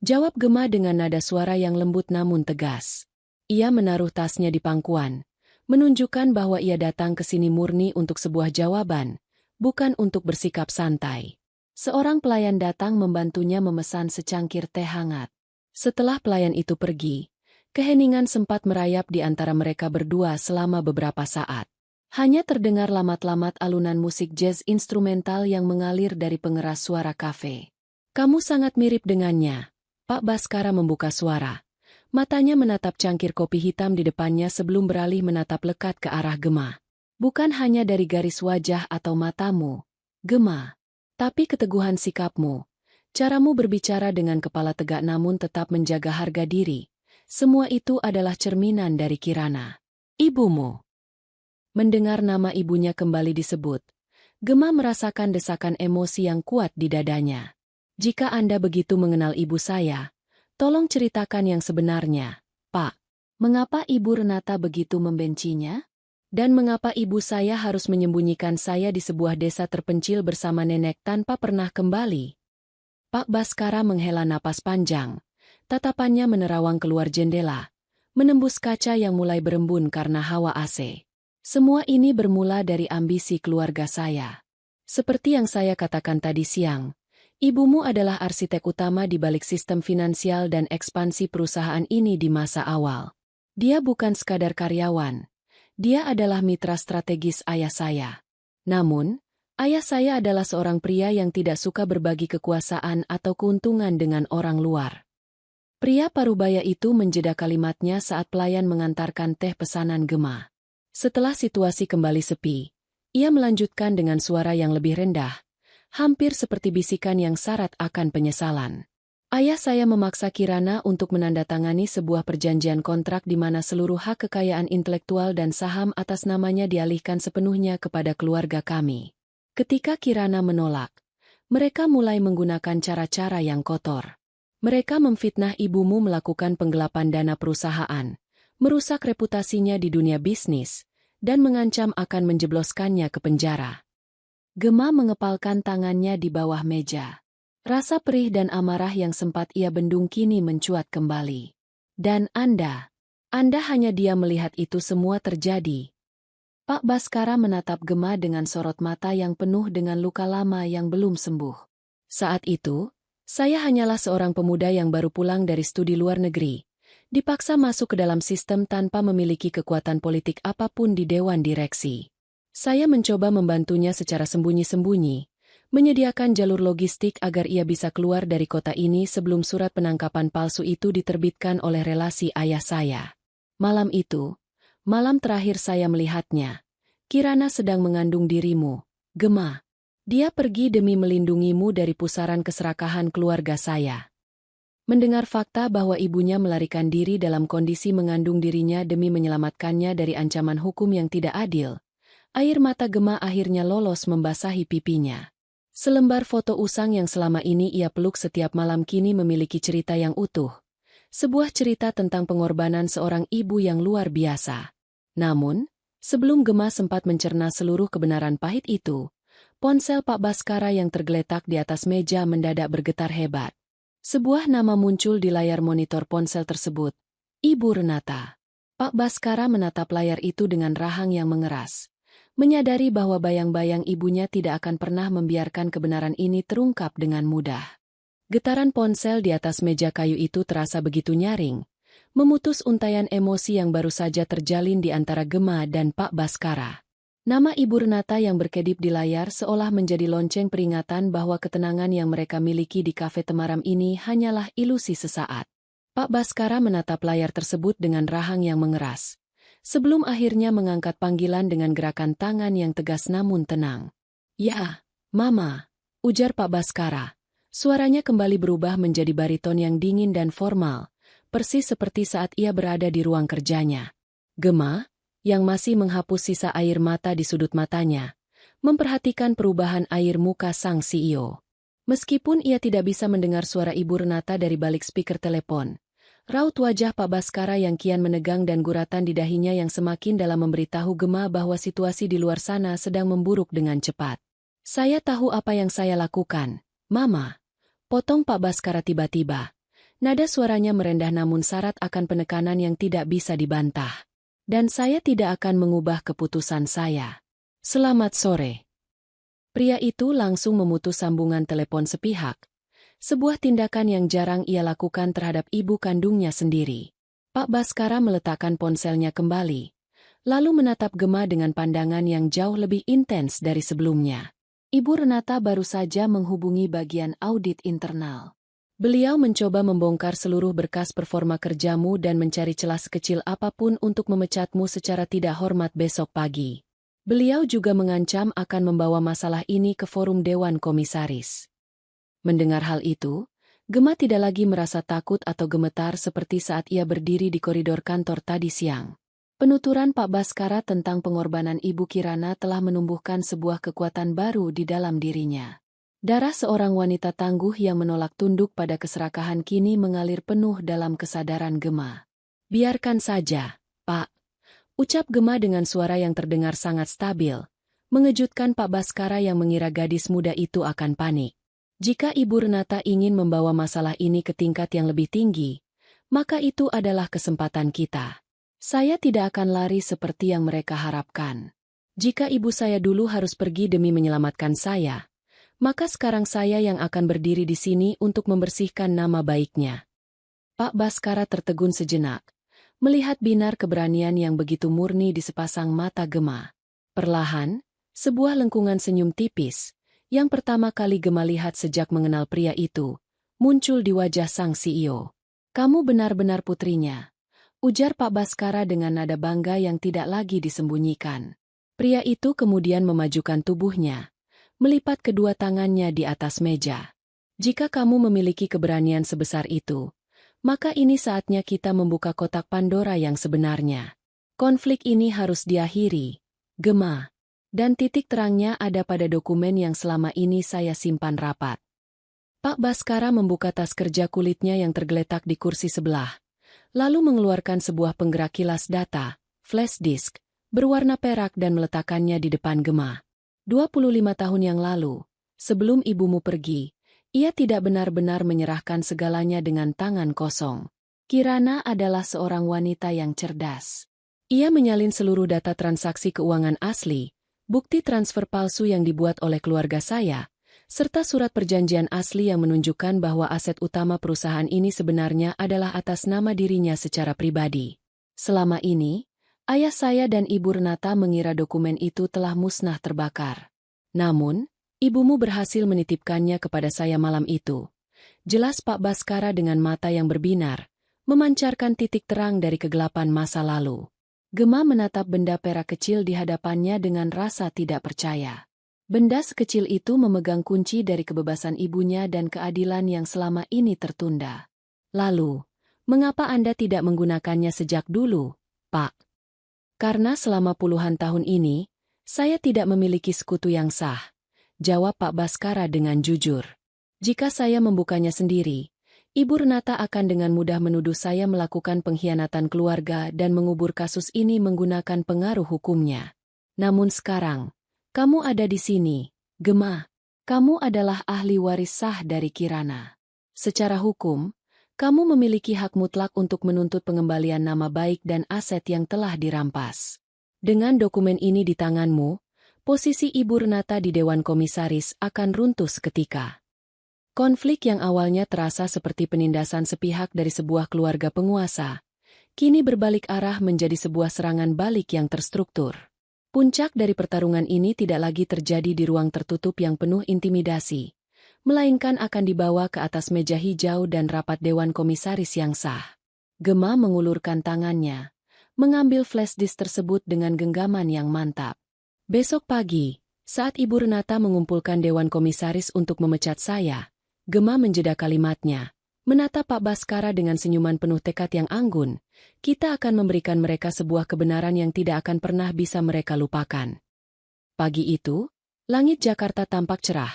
jawab Gema dengan nada suara yang lembut namun tegas. Ia menaruh tasnya di pangkuan, menunjukkan bahwa ia datang ke sini murni untuk sebuah jawaban, bukan untuk bersikap santai. Seorang pelayan datang membantunya memesan secangkir teh hangat. Setelah pelayan itu pergi, keheningan sempat merayap di antara mereka berdua selama beberapa saat. Hanya terdengar lamat-lamat alunan musik jazz instrumental yang mengalir dari pengeras suara kafe. "Kamu sangat mirip dengannya." Pak Baskara membuka suara. Matanya menatap cangkir kopi hitam di depannya sebelum beralih menatap lekat ke arah Gema. "Bukan hanya dari garis wajah atau matamu, Gema, tapi keteguhan sikapmu, Caramu berbicara dengan kepala tegak namun tetap menjaga harga diri. Semua itu adalah cerminan dari Kirana. Ibumu. Mendengar nama ibunya kembali disebut, Gema merasakan desakan emosi yang kuat di dadanya. Jika Anda begitu mengenal ibu saya, tolong ceritakan yang sebenarnya, Pak. Mengapa Ibu Renata begitu membencinya? Dan mengapa ibu saya harus menyembunyikan saya di sebuah desa terpencil bersama nenek tanpa pernah kembali? Pak Baskara menghela napas panjang. Tatapannya menerawang keluar jendela, menembus kaca yang mulai berembun karena hawa AC. Semua ini bermula dari ambisi keluarga saya. Seperti yang saya katakan tadi siang, ibumu adalah arsitek utama di balik sistem finansial dan ekspansi perusahaan ini di masa awal. Dia bukan sekadar karyawan. Dia adalah mitra strategis ayah saya. Namun, ayah saya adalah seorang pria yang tidak suka berbagi kekuasaan atau keuntungan dengan orang luar. Pria parubaya itu menjeda kalimatnya saat pelayan mengantarkan teh pesanan Gema. Setelah situasi kembali sepi, ia melanjutkan dengan suara yang lebih rendah, hampir seperti bisikan yang syarat akan penyesalan. Ayah saya memaksa Kirana untuk menandatangani sebuah perjanjian kontrak di mana seluruh hak kekayaan intelektual dan saham atas namanya dialihkan sepenuhnya kepada keluarga kami. Ketika Kirana menolak, mereka mulai menggunakan cara-cara yang kotor. Mereka memfitnah ibumu melakukan penggelapan dana perusahaan, merusak reputasinya di dunia bisnis, dan mengancam akan menjebloskannya ke penjara. Gema mengepalkan tangannya di bawah meja. Rasa perih dan amarah yang sempat ia bendung kini mencuat kembali. Dan Anda hanya diam melihat itu semua terjadi. Pak Baskara menatap Gema dengan sorot mata yang penuh dengan luka lama yang belum sembuh. Saat itu, saya hanyalah seorang pemuda yang baru pulang dari studi luar negeri, dipaksa masuk ke dalam sistem tanpa memiliki kekuatan politik apapun di dewan direksi. Saya mencoba membantunya secara sembunyi-sembunyi, menyediakan jalur logistik agar ia bisa keluar dari kota ini sebelum surat penangkapan palsu itu diterbitkan oleh relasi ayah saya. Malam itu, malam terakhir saya melihatnya. Kirana sedang mengandung dirimu, Gema. Dia pergi demi melindungimu dari pusaran keserakahan keluarga saya. Mendengar fakta bahwa ibunya melarikan diri dalam kondisi mengandung dirinya demi menyelamatkannya dari ancaman hukum yang tidak adil, air mata Gema akhirnya lolos membasahi pipinya. Selembar foto usang yang selama ini ia peluk setiap malam kini memiliki cerita yang utuh. Sebuah cerita tentang pengorbanan seorang ibu yang luar biasa. Namun, sebelum Gema sempat mencerna seluruh kebenaran pahit itu, ponsel Pak Baskara yang tergeletak di atas meja mendadak bergetar hebat. Sebuah nama muncul di layar monitor ponsel tersebut. Ibu Renata. Pak Baskara menatap layar itu dengan rahang yang mengeras. Menyadari bahwa bayang-bayang ibunya tidak akan pernah membiarkan kebenaran ini terungkap dengan mudah. Getaran ponsel di atas meja kayu itu terasa begitu nyaring, memutus untayan emosi yang baru saja terjalin di antara Gema dan Pak Baskara. Nama Ibu Renata yang berkedip di layar seolah menjadi lonceng peringatan bahwa ketenangan yang mereka miliki di kafe temaram ini hanyalah ilusi sesaat. Pak Baskara menatap layar tersebut dengan rahang yang mengeras, sebelum akhirnya mengangkat panggilan dengan gerakan tangan yang tegas namun tenang. "Ya, Mama," ujar Pak Baskara. Suaranya kembali berubah menjadi bariton yang dingin dan formal, persis seperti saat ia berada di ruang kerjanya. Gema, yang masih menghapus sisa air mata di sudut matanya, memperhatikan perubahan air muka sang CEO. Meskipun ia tidak bisa mendengar suara Ibu Renata dari balik speaker telepon, raut wajah Pak Baskara yang kian menegang dan guratan di dahinya yang semakin dalam memberitahu Gema bahwa situasi di luar sana sedang memburuk dengan cepat. "Saya tahu apa yang saya lakukan, Mama," potong Pak Baskara tiba-tiba. Nada suaranya merendah namun syarat akan penekanan yang tidak bisa dibantah. "Dan saya tidak akan mengubah keputusan saya. Selamat sore." Pria itu langsung memutus sambungan telepon sepihak. Sebuah tindakan yang jarang ia lakukan terhadap ibu kandungnya sendiri. Pak Baskara meletakkan ponselnya kembali, lalu menatap Gema dengan pandangan yang jauh lebih intens dari sebelumnya. Ibu Renata baru saja menghubungi bagian audit internal. Beliau mencoba membongkar seluruh berkas performa kerjamu dan mencari celah sekecil apapun untuk memecatmu secara tidak hormat besok pagi. Beliau juga mengancam akan membawa masalah ini ke forum Dewan Komisaris. Mendengar hal itu, Gema tidak lagi merasa takut atau gemetar seperti saat ia berdiri di koridor kantor tadi siang. Penuturan Pak Baskara tentang pengorbanan Ibu Kirana telah menumbuhkan sebuah kekuatan baru di dalam dirinya. Darah seorang wanita tangguh yang menolak tunduk pada keserakahan kini mengalir penuh dalam kesadaran Gema. "Biarkan saja, Pak," ucap Gema dengan suara yang terdengar sangat stabil, mengejutkan Pak Baskara yang mengira gadis muda itu akan panik. Jika Ibu Renata ingin membawa masalah ini ke tingkat yang lebih tinggi, maka itu adalah kesempatan kita. Saya tidak akan lari seperti yang mereka harapkan. Jika ibu saya dulu harus pergi demi menyelamatkan saya, maka sekarang saya yang akan berdiri di sini untuk membersihkan nama baiknya. Pak Baskara tertegun sejenak, melihat binar keberanian yang begitu murni di sepasang mata Gema. Perlahan, sebuah lengkungan senyum tipis, yang pertama kali Gema lihat sejak mengenal pria itu, muncul di wajah sang CEO. "Kamu benar-benar putrinya," ujar Pak Baskara dengan nada bangga yang tidak lagi disembunyikan. Pria itu kemudian memajukan tubuhnya, melipat kedua tangannya di atas meja. "Jika kamu memiliki keberanian sebesar itu, maka ini saatnya kita membuka kotak Pandora yang sebenarnya. Konflik ini harus diakhiri, Gema. Dan titik terangnya ada pada dokumen yang selama ini saya simpan rapat." Pak Baskara membuka tas kerja kulitnya yang tergeletak di kursi sebelah, lalu mengeluarkan sebuah penggerak kilas data, flash disk, berwarna perak dan meletakkannya di depan Gema. 25 tahun yang lalu, sebelum ibumu pergi, ia tidak benar-benar menyerahkan segalanya dengan tangan kosong. Kirana adalah seorang wanita yang cerdas. Ia menyalin seluruh data transaksi keuangan asli, bukti transfer palsu yang dibuat oleh keluarga saya, serta surat perjanjian asli yang menunjukkan bahwa aset utama perusahaan ini sebenarnya adalah atas nama dirinya secara pribadi. Selama ini, ayah saya dan Ibu Renata mengira dokumen itu telah musnah terbakar. Namun, ibumu berhasil menitipkannya kepada saya malam itu. Jelas Pak Baskara dengan mata yang berbinar, memancarkan titik terang dari kegelapan masa lalu. Gema menatap benda perak kecil di hadapannya dengan rasa tidak percaya. Benda sekecil itu memegang kunci dari kebebasan ibunya dan keadilan yang selama ini tertunda. "Lalu, mengapa Anda tidak menggunakannya sejak dulu, Pak?" "Karena selama puluhan tahun ini, saya tidak memiliki sekutu yang sah," jawab Pak Baskara dengan jujur. "Jika saya membukanya sendiri, Ibu Renata akan dengan mudah menuduh saya melakukan pengkhianatan keluarga dan mengubur kasus ini menggunakan pengaruh hukumnya. Namun sekarang, kamu ada di sini, Gema. Kamu adalah ahli waris sah dari Kirana. Secara hukum, kamu memiliki hak mutlak untuk menuntut pengembalian nama baik dan aset yang telah dirampas. Dengan dokumen ini di tanganmu, posisi Ibu Renata di Dewan Komisaris akan runtuh seketika." Konflik yang awalnya terasa seperti penindasan sepihak dari sebuah keluarga penguasa, kini berbalik arah menjadi sebuah serangan balik yang terstruktur. Puncak dari pertarungan ini tidak lagi terjadi di ruang tertutup yang penuh intimidasi, melainkan akan dibawa ke atas meja hijau dan rapat Dewan Komisaris yang sah. Gema mengulurkan tangannya, mengambil flash disk tersebut dengan genggaman yang mantap. "Besok pagi, saat Ibu Renata mengumpulkan Dewan Komisaris untuk memecat saya," Gema menjeda kalimatnya, menatap Pak Baskara dengan senyuman penuh tekad yang anggun, "Kita akan memberikan mereka sebuah kebenaran yang tidak akan pernah bisa mereka lupakan." Pagi itu, langit Jakarta tampak cerah,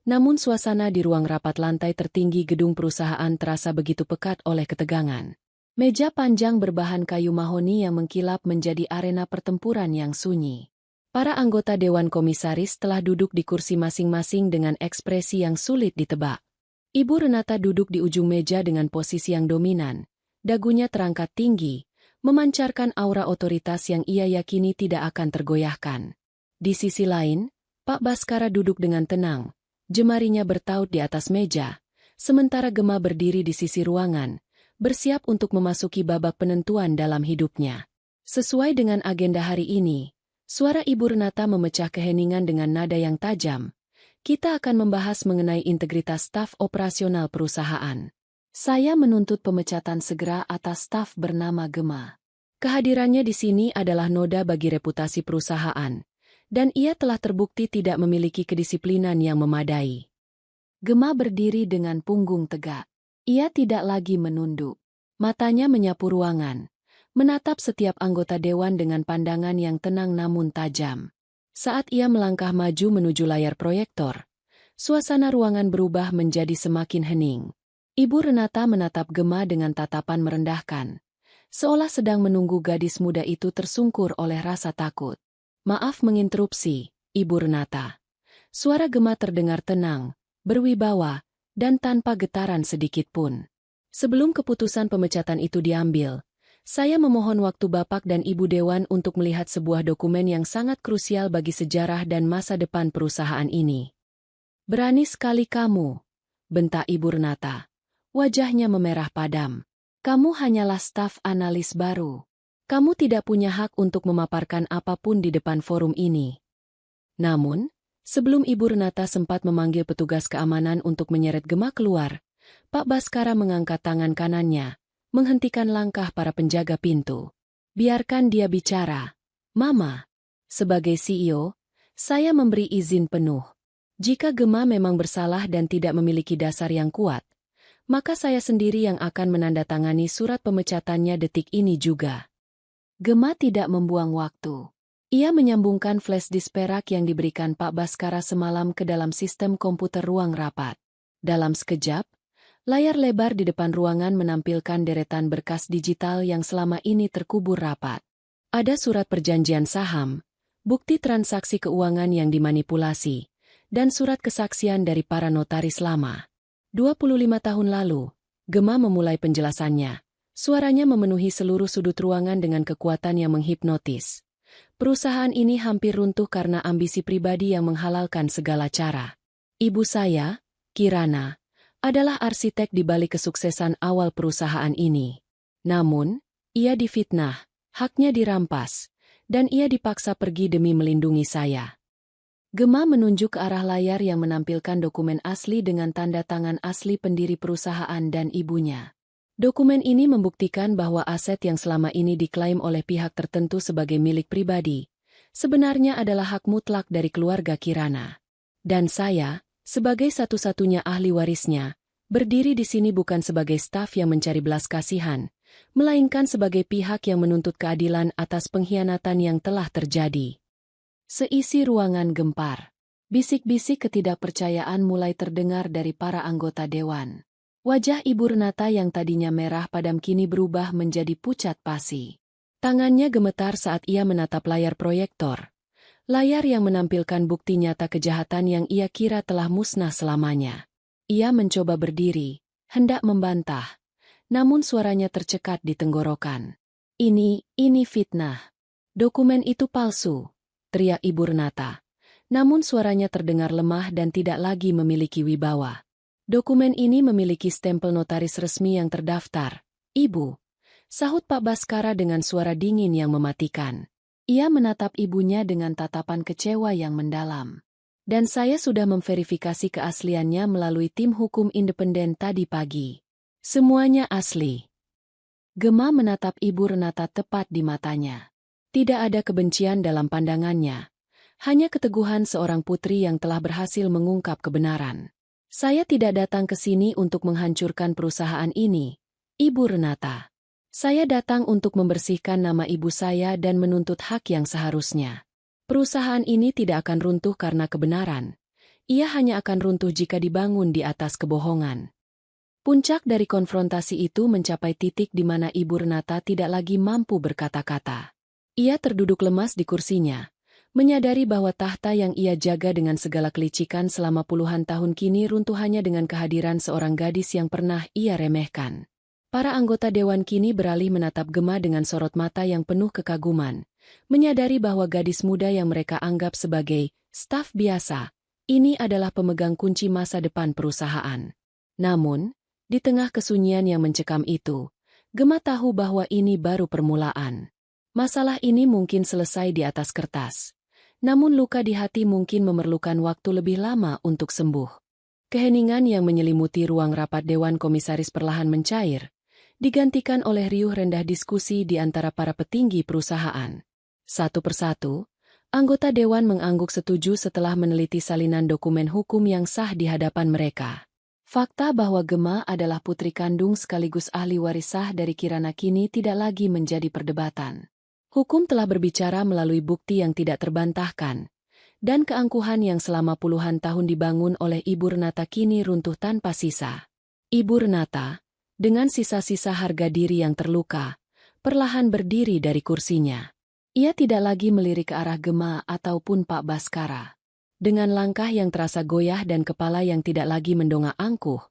namun suasana di ruang rapat lantai tertinggi gedung perusahaan terasa begitu pekat oleh ketegangan. Meja panjang berbahan kayu mahoni yang mengkilap menjadi arena pertempuran yang sunyi. Para anggota Dewan Komisaris telah duduk di kursi masing-masing dengan ekspresi yang sulit ditebak. Ibu Renata duduk di ujung meja dengan posisi yang dominan, dagunya terangkat tinggi, memancarkan aura otoritas yang ia yakini tidak akan tergoyahkan. Di sisi lain, Pak Baskara duduk dengan tenang, jemarinya bertaut di atas meja, sementara Gema berdiri di sisi ruangan, bersiap untuk memasuki babak penentuan dalam hidupnya. Sesuai dengan agenda hari ini, suara Ibu Renata memecah keheningan dengan nada yang tajam. "Kita akan membahas mengenai integritas staf operasional perusahaan. Saya menuntut pemecatan segera atas staf bernama Gema. Kehadirannya di sini adalah noda bagi reputasi perusahaan, dan ia telah terbukti tidak memiliki kedisiplinan yang memadai." Gema berdiri dengan punggung tegak. Ia tidak lagi menunduk. Matanya menyapu ruangan, menatap setiap anggota dewan dengan pandangan yang tenang namun tajam. Saat ia melangkah maju menuju layar proyektor, suasana ruangan berubah menjadi semakin hening. Ibu Renata menatap Gema dengan tatapan merendahkan, seolah sedang menunggu gadis muda itu tersungkur oleh rasa takut. "Maaf menginterupsi, Ibu Renata." Suara Gema terdengar tenang, berwibawa, dan tanpa getaran sedikit pun. "Sebelum keputusan pemecatan itu diambil, saya memohon waktu Bapak dan Ibu Dewan untuk melihat sebuah dokumen yang sangat krusial bagi sejarah dan masa depan perusahaan ini." "Berani sekali kamu," bentak Ibu Renata. Wajahnya memerah padam. "Kamu hanyalah staf analis baru. Kamu tidak punya hak untuk memaparkan apapun di depan forum ini." Namun, sebelum Ibu Renata sempat memanggil petugas keamanan untuk menyeret Gema keluar, Pak Baskara mengangkat tangan kanannya, menghentikan langkah para penjaga pintu. "Biarkan dia bicara, Mama. Sebagai CEO, saya memberi izin penuh. Jika Gema memang bersalah dan tidak memiliki dasar yang kuat, maka saya sendiri yang akan menandatangani surat pemecatannya detik ini juga." Gema tidak membuang waktu. Ia menyambungkan flash disk perak yang diberikan Pak Baskara semalam ke dalam sistem komputer ruang rapat. Dalam sekejap, layar lebar di depan ruangan menampilkan deretan berkas digital yang selama ini terkubur rapat. Ada surat perjanjian saham, bukti transaksi keuangan yang dimanipulasi, dan surat kesaksian dari para notaris lama. 25 tahun lalu, Gema memulai penjelasannya. Suaranya memenuhi seluruh sudut ruangan dengan kekuatan yang menghipnotis. "Perusahaan ini hampir runtuh karena ambisi pribadi yang menghalalkan segala cara. Ibu saya, Kirana, adalah arsitek di balik kesuksesan awal perusahaan ini. Namun, ia difitnah, haknya dirampas, dan ia dipaksa pergi demi melindungi saya." Gema menunjuk ke arah layar yang menampilkan dokumen asli dengan tanda tangan asli pendiri perusahaan dan ibunya. Dokumen ini membuktikan bahwa aset yang selama ini diklaim oleh pihak tertentu sebagai milik pribadi, sebenarnya adalah hak mutlak dari keluarga Kirana. Dan saya, sebagai satu-satunya ahli warisnya, berdiri di sini bukan sebagai staf yang mencari belas kasihan, melainkan sebagai pihak yang menuntut keadilan atas pengkhianatan yang telah terjadi. Seisi ruangan gempar. Bisik-bisik ketidakpercayaan mulai terdengar dari para anggota dewan. Wajah Ibu Renata yang tadinya merah padam kini berubah menjadi pucat pasi. Tangannya gemetar saat ia menatap layar proyektor. Layar yang menampilkan bukti nyata kejahatan yang ia kira telah musnah selamanya. Ia mencoba berdiri, hendak membantah. Namun suaranya tercekat di tenggorokan. Ini fitnah. Dokumen itu palsu," teriak Ibu Renata. Namun suaranya terdengar lemah dan tidak lagi memiliki wibawa. "Dokumen ini memiliki stempel notaris resmi yang terdaftar, Ibu," sahut Pak Baskara dengan suara dingin yang mematikan. Ia menatap ibunya dengan tatapan kecewa yang mendalam. "Dan saya sudah memverifikasi keasliannya melalui tim hukum independen tadi pagi. Semuanya asli." Gema menatap Ibu Renata tepat di matanya. Tidak ada kebencian dalam pandangannya. Hanya keteguhan seorang putri yang telah berhasil mengungkap kebenaran. "Saya tidak datang ke sini untuk menghancurkan perusahaan ini, Ibu Renata. Saya datang untuk membersihkan nama ibu saya dan menuntut hak yang seharusnya. Perusahaan ini tidak akan runtuh karena kebenaran. Ia hanya akan runtuh jika dibangun di atas kebohongan." Puncak dari konfrontasi itu mencapai titik di mana Ibu Renata tidak lagi mampu berkata-kata. Ia terduduk lemas di kursinya, menyadari bahwa tahta yang ia jaga dengan segala kelicikan selama puluhan tahun kini runtuh hanya dengan kehadiran seorang gadis yang pernah ia remehkan. Para anggota dewan kini beralih menatap Gema dengan sorot mata yang penuh kekaguman, menyadari bahwa gadis muda yang mereka anggap sebagai staf biasa, ini adalah pemegang kunci masa depan perusahaan. Namun, di tengah kesunyian yang mencekam itu, Gema tahu bahwa ini baru permulaan. Masalah ini mungkin selesai di atas kertas. Namun luka di hati mungkin memerlukan waktu lebih lama untuk sembuh. Keheningan yang menyelimuti ruang rapat Dewan Komisaris perlahan mencair, digantikan oleh riuh rendah diskusi di antara para petinggi perusahaan. Satu persatu, Anggota dewan mengangguk setuju setelah meneliti salinan dokumen hukum yang sah di hadapan mereka. Fakta bahwa Gema adalah putri kandung sekaligus ahli waris sah dari Kirana kini tidak lagi menjadi perdebatan. Hukum telah berbicara melalui bukti yang tidak terbantahkan, dan keangkuhan yang selama puluhan tahun dibangun oleh Ibu Renata kini runtuh tanpa sisa. Ibu Renata, dengan sisa-sisa harga diri yang terluka, perlahan berdiri dari kursinya. Ia tidak lagi melirik ke arah Gema ataupun Pak Baskara. Dengan langkah yang terasa goyah dan kepala yang tidak lagi mendongak angkuh,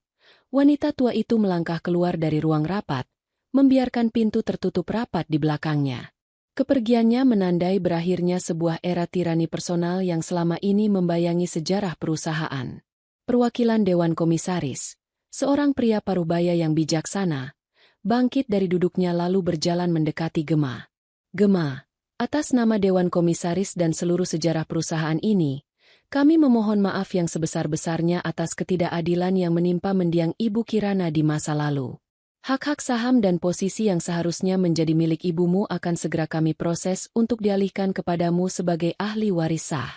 wanita tua itu melangkah keluar dari ruang rapat, membiarkan pintu tertutup rapat di belakangnya. Kepergiannya menandai berakhirnya sebuah era tirani personal yang selama ini membayangi sejarah perusahaan. Perwakilan Dewan Komisaris, seorang pria parubaya yang bijaksana, bangkit dari duduknya lalu berjalan mendekati Gema. Gema, atas nama Dewan Komisaris dan seluruh sejarah perusahaan ini, kami memohon maaf yang sebesar-besarnya atas ketidakadilan yang menimpa mendiang Ibu Kirana di masa lalu. Hak-hak saham dan posisi yang seharusnya menjadi milik ibumu akan segera kami proses untuk dialihkan kepadamu sebagai ahli waris sah.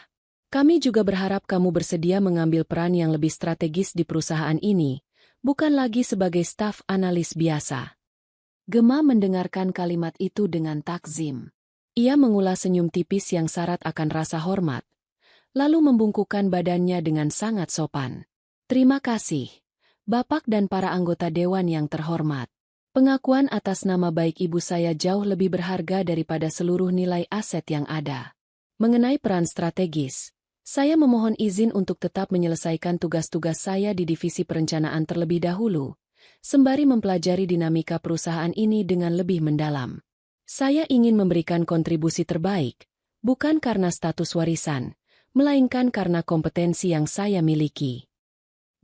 Kami juga berharap kamu bersedia mengambil peran yang lebih strategis di perusahaan ini, bukan lagi sebagai staf analis biasa. Gema mendengarkan kalimat itu dengan takzim. Ia mengulas senyum tipis yang syarat akan rasa hormat, lalu membungkukkan badannya dengan sangat sopan. Terima kasih, Bapak dan para anggota dewan yang terhormat. Pengakuan atas nama baik ibu saya jauh lebih berharga daripada seluruh nilai aset yang ada. Mengenai peran strategis, saya memohon izin untuk tetap menyelesaikan tugas-tugas saya di divisi perencanaan terlebih dahulu, sembari mempelajari dinamika perusahaan ini dengan lebih mendalam. Saya ingin memberikan kontribusi terbaik, bukan karena status warisan, melainkan karena kompetensi yang saya miliki.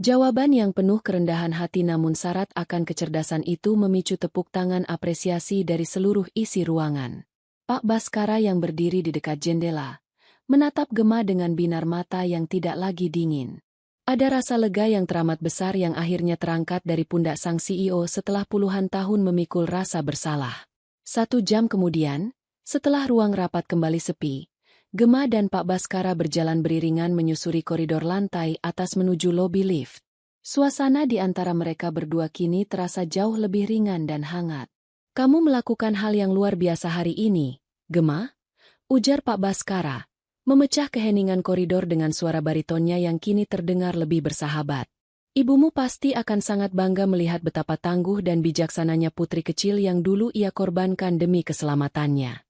Jawaban yang penuh kerendahan hati namun syarat akan kecerdasan itu memicu tepuk tangan apresiasi dari seluruh isi ruangan. Pak Baskara yang berdiri di dekat jendela, menatap Gema dengan binar mata yang tidak lagi dingin. Ada rasa lega yang teramat besar yang akhirnya terangkat dari pundak sang CEO setelah puluhan tahun memikul rasa bersalah. 1 jam kemudian, setelah ruang rapat kembali sepi, Gema dan Pak Baskara berjalan beriringan menyusuri koridor lantai atas menuju lobi lift. Suasana di antara mereka berdua kini terasa jauh lebih ringan dan hangat. Kamu melakukan hal yang luar biasa hari ini, Gema? Ujar Pak Baskara, memecah keheningan koridor dengan suara baritonnya yang kini terdengar lebih bersahabat. Ibumu pasti akan sangat bangga melihat betapa tangguh dan bijaksananya putri kecil yang dulu ia korbankan demi keselamatannya.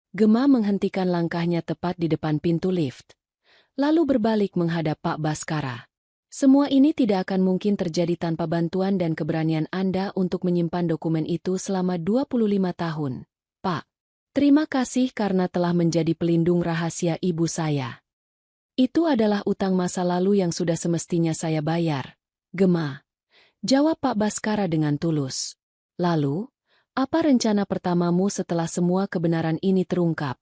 Gema menghentikan langkahnya tepat di depan pintu lift, lalu berbalik menghadap Pak Baskara. Semua ini tidak akan mungkin terjadi tanpa bantuan dan keberanian Anda untuk menyimpan dokumen itu selama 25 tahun, Pak. Terima kasih karena telah menjadi pelindung rahasia ibu saya. Itu adalah utang masa lalu yang sudah semestinya saya bayar, Gema. Jawab Pak Baskara dengan tulus. Lalu, apa rencana pertamamu setelah semua kebenaran ini terungkap?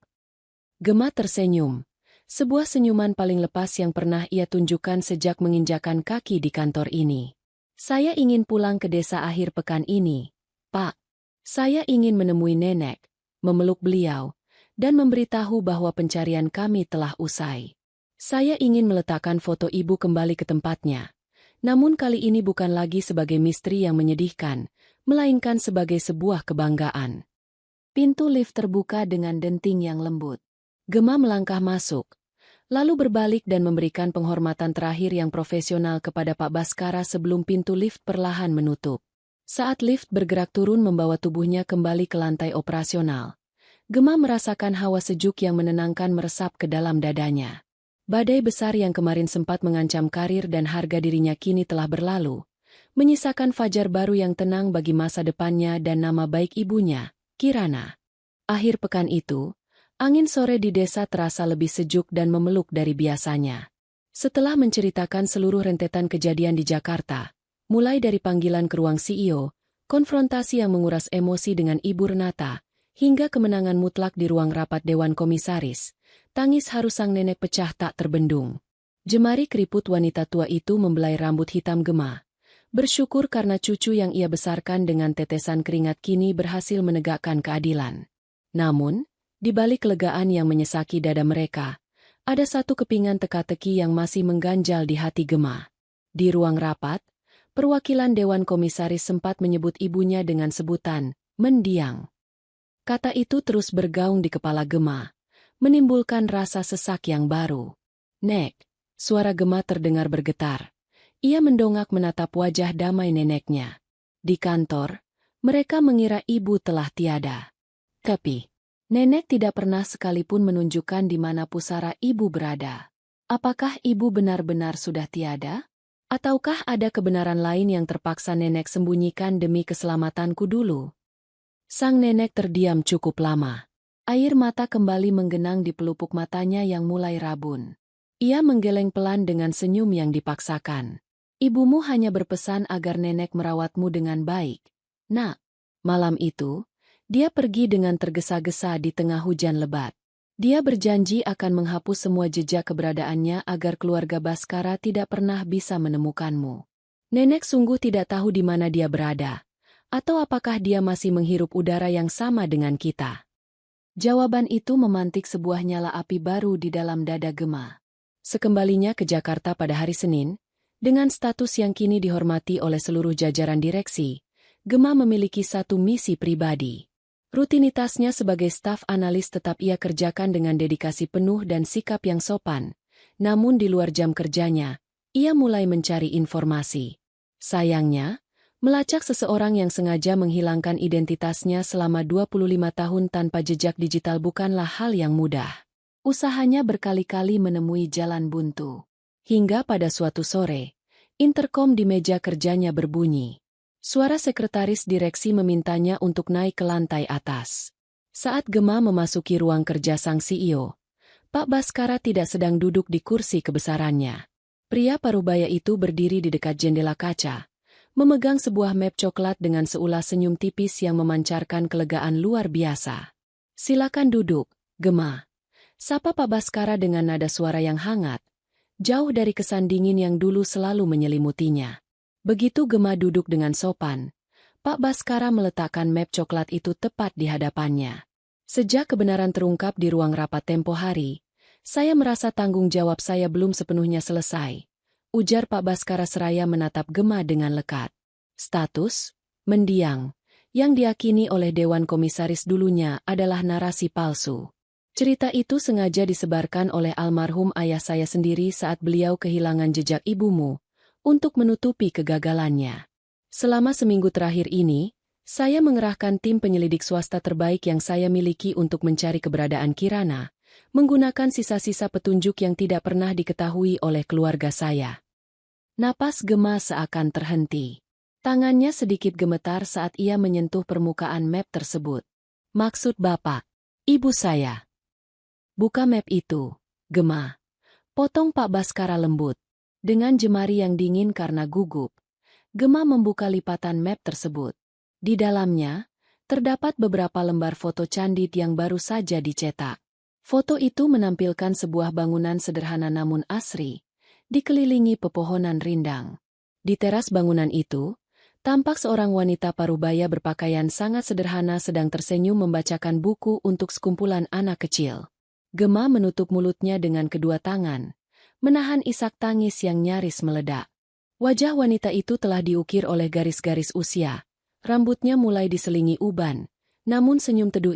Gema tersenyum, sebuah senyuman paling lepas yang pernah ia tunjukkan sejak menginjakan kaki di kantor ini. Saya ingin pulang ke desa akhir pekan ini, Pak. Saya ingin menemui nenek, memeluk beliau, dan memberitahu bahwa pencarian kami telah usai. Saya ingin meletakkan foto ibu kembali ke tempatnya, namun kali ini bukan lagi sebagai misteri yang menyedihkan, melainkan sebagai sebuah kebanggaan. Pintu lift terbuka dengan denting yang lembut. Gema melangkah masuk, lalu berbalik dan memberikan penghormatan terakhir yang profesional kepada Pak Baskara sebelum pintu lift perlahan menutup. Saat lift bergerak turun membawa tubuhnya kembali ke lantai operasional, Gema merasakan hawa sejuk yang menenangkan meresap ke dalam dadanya. Badai besar yang kemarin sempat mengancam karir dan harga dirinya kini telah berlalu, menyisakan fajar baru yang tenang bagi masa depannya dan nama baik ibunya, Kirana. Akhir pekan itu, angin sore di desa terasa lebih sejuk dan memeluk dari biasanya. Setelah menceritakan seluruh rentetan kejadian di Jakarta, mulai dari panggilan ke ruang CEO, konfrontasi yang menguras emosi dengan Ibu Renata, hingga kemenangan mutlak di ruang rapat Dewan Komisaris, tangis haru sang nenek pecah tak terbendung. Jemari keriput wanita tua itu membelai rambut hitam Gema, bersyukur karena cucu yang ia besarkan dengan tetesan keringat kini berhasil menegakkan keadilan. Namun, Di balik kelegaan yang menyesaki dada mereka, ada satu kepingan teka-teki yang masih mengganjal di hati Gemma. Di ruang rapat, perwakilan Dewan Komisaris sempat menyebut ibunya dengan sebutan, mendiang. Kata itu terus bergaung di kepala Gemma, menimbulkan rasa sesak yang baru. Nek, suara Gemma terdengar bergetar. Ia mendongak menatap wajah damai neneknya. Di kantor, mereka mengira ibu telah tiada. Tapi, nenek tidak pernah sekalipun menunjukkan di mana pusara ibu berada. Apakah ibu benar-benar sudah tiada? Ataukah ada kebenaran lain yang terpaksa nenek sembunyikan demi keselamatanku dulu? Sang nenek terdiam cukup lama. Air mata kembali menggenang di pelupuk matanya yang mulai rabun. Ia menggeleng pelan dengan senyum yang dipaksakan. Ibumu hanya berpesan agar nenek merawatmu dengan baik. Nak, malam itu, dia pergi dengan tergesa-gesa di tengah hujan lebat. Dia berjanji akan menghapus semua jejak keberadaannya agar keluarga Baskara tidak pernah bisa menemukanmu. Nenek sungguh tidak tahu di mana dia berada, atau apakah dia masih menghirup udara yang sama dengan kita. Jawaban itu memantik sebuah nyala api baru di dalam dada Gemma. Sekembalinya ke Jakarta pada hari Senin, dengan status yang kini dihormati oleh seluruh jajaran direksi, Gemma memiliki satu misi pribadi. Rutinitasnya sebagai staf analis tetap ia kerjakan dengan dedikasi penuh dan sikap yang sopan. Namun di luar jam kerjanya, ia mulai mencari informasi. Sayangnya, melacak seseorang yang sengaja menghilangkan identitasnya selama 25 tahun tanpa jejak digital bukanlah hal yang mudah. Usahanya berkali-kali menemui jalan buntu. Hingga pada suatu sore, interkom di meja kerjanya berbunyi. Suara sekretaris direksi memintanya untuk naik ke lantai atas. Saat Gemma memasuki ruang kerja sang CEO, Pak Baskara tidak sedang duduk di kursi kebesarannya. Pria parubaya itu berdiri di dekat jendela kaca, memegang sebuah map coklat dengan seulas senyum tipis yang memancarkan kelegaan luar biasa. Silakan duduk, Gemma. Sapa Pak Baskara dengan nada suara yang hangat, jauh dari kesan dingin yang dulu selalu menyelimutinya. Begitu Gemma duduk dengan sopan, Pak Baskara meletakkan map coklat itu tepat di hadapannya. Sejak kebenaran terungkap di ruang rapat tempo hari, saya merasa tanggung jawab saya belum sepenuhnya selesai, ujar Pak Baskara seraya menatap Gemma dengan lekat. Status, mendiang, yang diyakini oleh Dewan Komisaris dulunya adalah narasi palsu. Cerita itu sengaja disebarkan oleh almarhum ayah saya sendiri saat beliau kehilangan jejak ibumu, untuk menutupi kegagalannya. Selama seminggu terakhir ini, saya mengerahkan tim penyelidik swasta terbaik yang saya miliki untuk mencari keberadaan Kirana, menggunakan sisa-sisa petunjuk yang tidak pernah diketahui oleh keluarga saya. Napas Gemma seakan terhenti. Tangannya sedikit gemetar saat ia menyentuh permukaan map tersebut. Maksud Bapak, ibu saya. Buka map itu, Gemma. Potong Pak Baskara lembut. Dengan jemari yang dingin karena gugup, Gemma membuka lipatan map tersebut. Di dalamnya, terdapat beberapa lembar foto candid yang baru saja dicetak. Foto itu menampilkan sebuah bangunan sederhana namun asri, dikelilingi pepohonan rindang. Di teras bangunan itu, tampak seorang wanita parubaya berpakaian sangat sederhana sedang tersenyum membacakan buku untuk sekumpulan anak kecil. Gemma menutup mulutnya dengan kedua tangan, menahan isak tangis yang nyaris meledak. Wajah wanita itu telah diukir oleh garis-garis usia. Rambutnya mulai diselingi uban. Namun senyum teduh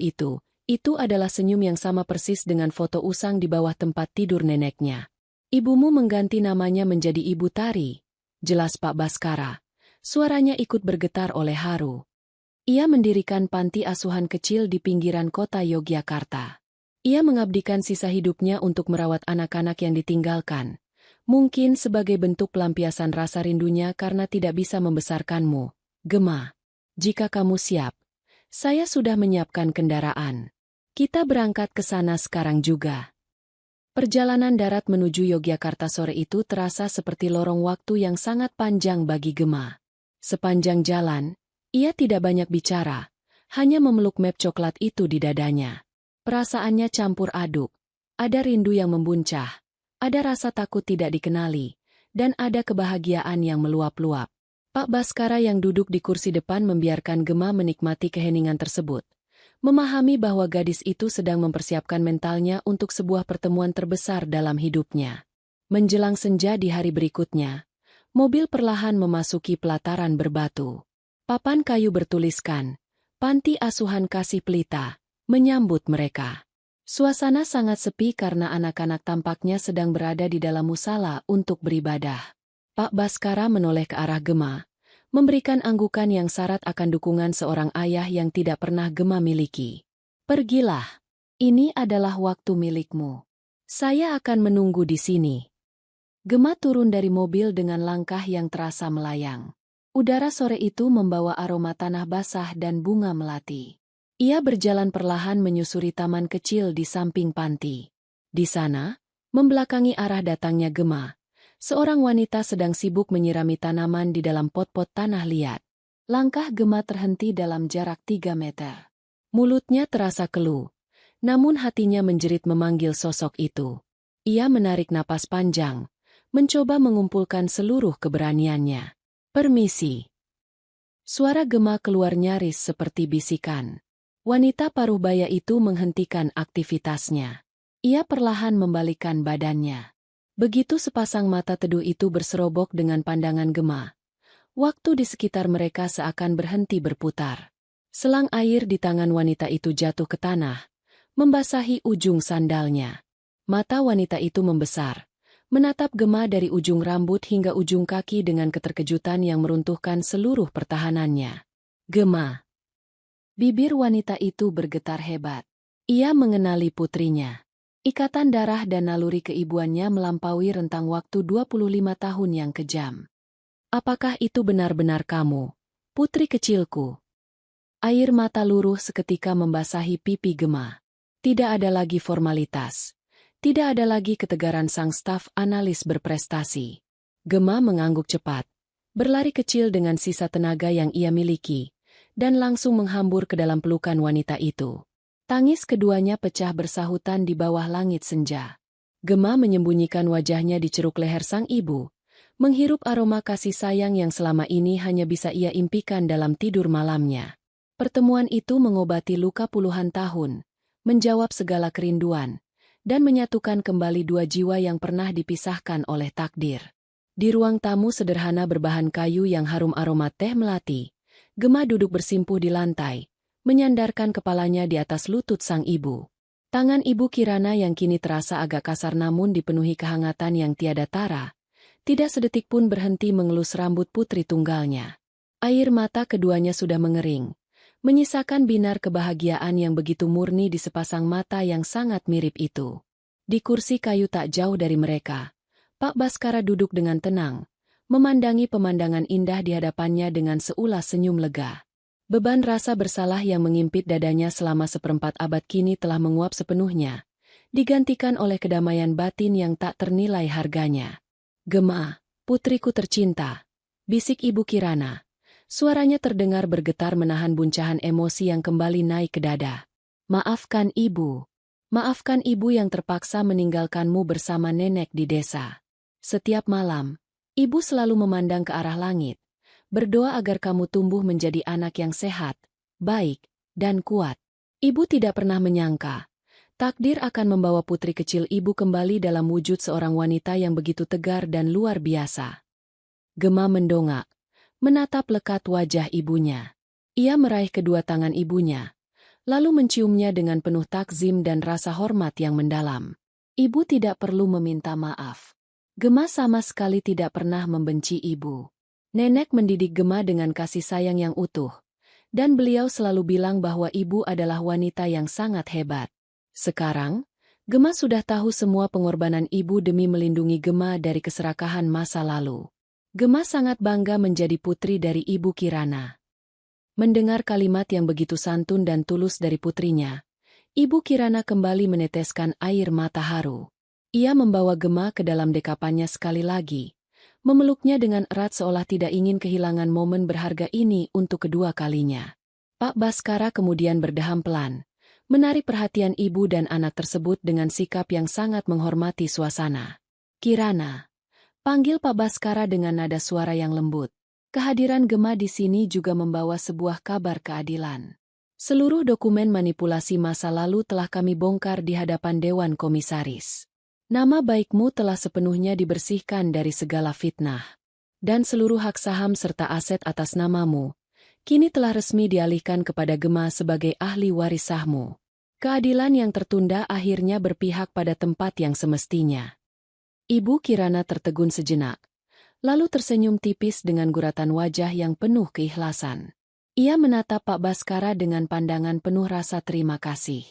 itu adalah senyum yang sama persis dengan foto usang di bawah tempat tidur neneknya. Ibumu mengganti namanya menjadi Ibu Tari, jelas Pak Baskara. Suaranya ikut bergetar oleh haru. Ia mendirikan panti asuhan kecil di pinggiran kota Yogyakarta. Ia mengabdikan sisa hidupnya untuk merawat anak-anak yang ditinggalkan, mungkin sebagai bentuk pelampiasan rasa rindunya karena tidak bisa membesarkanmu. Gemma, jika kamu siap, saya sudah menyiapkan kendaraan. Kita berangkat ke sana sekarang juga. Perjalanan darat menuju Yogyakarta sore itu terasa seperti lorong waktu yang sangat panjang bagi Gemma. Sepanjang jalan, ia tidak banyak bicara, hanya memeluk map coklat itu di dadanya. Perasaannya campur aduk, ada rindu yang membuncah, ada rasa takut tidak dikenali, dan ada kebahagiaan yang meluap-luap. Pak Baskara yang duduk di kursi depan membiarkan Gemma menikmati keheningan tersebut, memahami bahwa gadis itu sedang mempersiapkan mentalnya untuk sebuah pertemuan terbesar dalam hidupnya. Menjelang senja di hari berikutnya, mobil perlahan memasuki pelataran berbatu. Papan kayu bertuliskan, Panti Asuhan Kasih Pelita, menyambut mereka. Suasana sangat sepi karena anak-anak tampaknya sedang berada di dalam musala untuk beribadah. Pak Baskara menoleh ke arah Gema, memberikan anggukan yang syarat akan dukungan seorang ayah yang tidak pernah Gema miliki. Pergilah. Ini adalah waktu milikmu. Saya akan menunggu di sini. Gema turun dari mobil dengan langkah yang terasa melayang. Udara sore itu membawa aroma tanah basah dan bunga melati. Ia berjalan perlahan menyusuri taman kecil di samping panti. Di sana, membelakangi arah datangnya Gema, seorang wanita sedang sibuk menyirami tanaman di dalam pot-pot tanah liat. Langkah Gema terhenti dalam jarak 3 meter. Mulutnya terasa keluh, namun hatinya menjerit memanggil sosok itu. Ia menarik napas panjang, mencoba mengumpulkan seluruh keberaniannya. Permisi. Suara Gema keluar nyaris seperti bisikan. Wanita paruh baya itu menghentikan aktivitasnya. Ia perlahan membalikkan badannya. Begitu sepasang mata teduh itu berserobok dengan pandangan Gema, waktu di sekitar mereka seakan berhenti berputar. Selang air di tangan wanita itu jatuh ke tanah, membasahi ujung sandalnya. Mata wanita itu membesar, menatap Gema dari ujung rambut hingga ujung kaki dengan keterkejutan yang meruntuhkan seluruh pertahanannya. Gema. Bibir wanita itu bergetar hebat. Ia mengenali putrinya. Ikatan darah dan naluri keibuannya melampaui rentang waktu 25 tahun yang kejam. Apakah itu benar-benar kamu, putri kecilku? Air mata luruh seketika membasahi pipi Gema. Tidak ada lagi formalitas. Tidak ada lagi ketegaran sang staf analis berprestasi. Gema mengangguk cepat, berlari kecil dengan sisa tenaga yang ia miliki, dan langsung menghambur ke dalam pelukan wanita itu. Tangis keduanya pecah bersahutan di bawah langit senja. Gema menyembunyikan wajahnya di ceruk leher sang ibu, menghirup aroma kasih sayang yang selama ini hanya bisa ia impikan dalam tidur malamnya. Pertemuan itu mengobati luka puluhan tahun, menjawab segala kerinduan, dan menyatukan kembali dua jiwa yang pernah dipisahkan oleh takdir. Di ruang tamu sederhana berbahan kayu yang harum aroma teh melati, Gema duduk bersimpuh di lantai, menyandarkan kepalanya di atas lutut sang ibu. Tangan ibu Kirana yang kini terasa agak kasar namun dipenuhi kehangatan yang tiada tara, tidak sedetik pun berhenti mengelus rambut putri tunggalnya. Air mata keduanya sudah mengering, menyisakan binar kebahagiaan yang begitu murni di sepasang mata yang sangat mirip itu. Di kursi kayu tak jauh dari mereka, Pak Baskara duduk dengan tenang, memandangi pemandangan indah di hadapannya dengan seulas senyum lega. Beban rasa bersalah yang mengimpit dadanya selama seperempat abad kini telah menguap sepenuhnya, digantikan oleh kedamaian batin yang tak ternilai harganya. Gema, putriku tercinta, bisik Ibu Kirana. Suaranya terdengar bergetar menahan buncahan emosi yang kembali naik ke dada. Maafkan Ibu. Maafkan Ibu yang terpaksa meninggalkanmu bersama nenek di desa. Setiap malam, Ibu selalu memandang ke arah langit, berdoa agar kamu tumbuh menjadi anak yang sehat, baik, dan kuat. Ibu tidak pernah menyangka, takdir akan membawa putri kecil ibu kembali dalam wujud seorang wanita yang begitu tegar dan luar biasa. Gema mendongak, menatap lekat wajah ibunya. Ia meraih kedua tangan ibunya, lalu menciumnya dengan penuh takzim dan rasa hormat yang mendalam. Ibu tidak perlu meminta maaf. Gema sama sekali tidak pernah membenci ibu. Nenek mendidik Gema dengan kasih sayang yang utuh, dan beliau selalu bilang bahwa ibu adalah wanita yang sangat hebat. Sekarang, Gema sudah tahu semua pengorbanan ibu demi melindungi Gema dari keserakahan masa lalu. Gema sangat bangga menjadi putri dari Ibu Kirana. Mendengar kalimat yang begitu santun dan tulus dari putrinya, Ibu Kirana kembali meneteskan air mata haru. Ia membawa Gema ke dalam dekapannya sekali lagi, memeluknya dengan erat seolah tidak ingin kehilangan momen berharga ini untuk kedua kalinya. Pak Baskara kemudian berdeham pelan, menarik perhatian ibu dan anak tersebut dengan sikap yang sangat menghormati suasana. Kirana, panggil Pak Baskara dengan nada suara yang lembut. Kehadiran Gema di sini juga membawa sebuah kabar keadilan. Seluruh dokumen manipulasi masa lalu telah kami bongkar di hadapan Dewan Komisaris. Nama baikmu telah sepenuhnya dibersihkan dari segala fitnah. Dan seluruh hak saham serta aset atas namamu kini telah resmi dialihkan kepada Gema sebagai ahli waris sahmu. Keadilan yang tertunda akhirnya berpihak pada tempat yang semestinya. Ibu Kirana tertegun sejenak, lalu tersenyum tipis dengan guratan wajah yang penuh keikhlasan. Ia menatap Pak Baskara dengan pandangan penuh rasa terima kasih.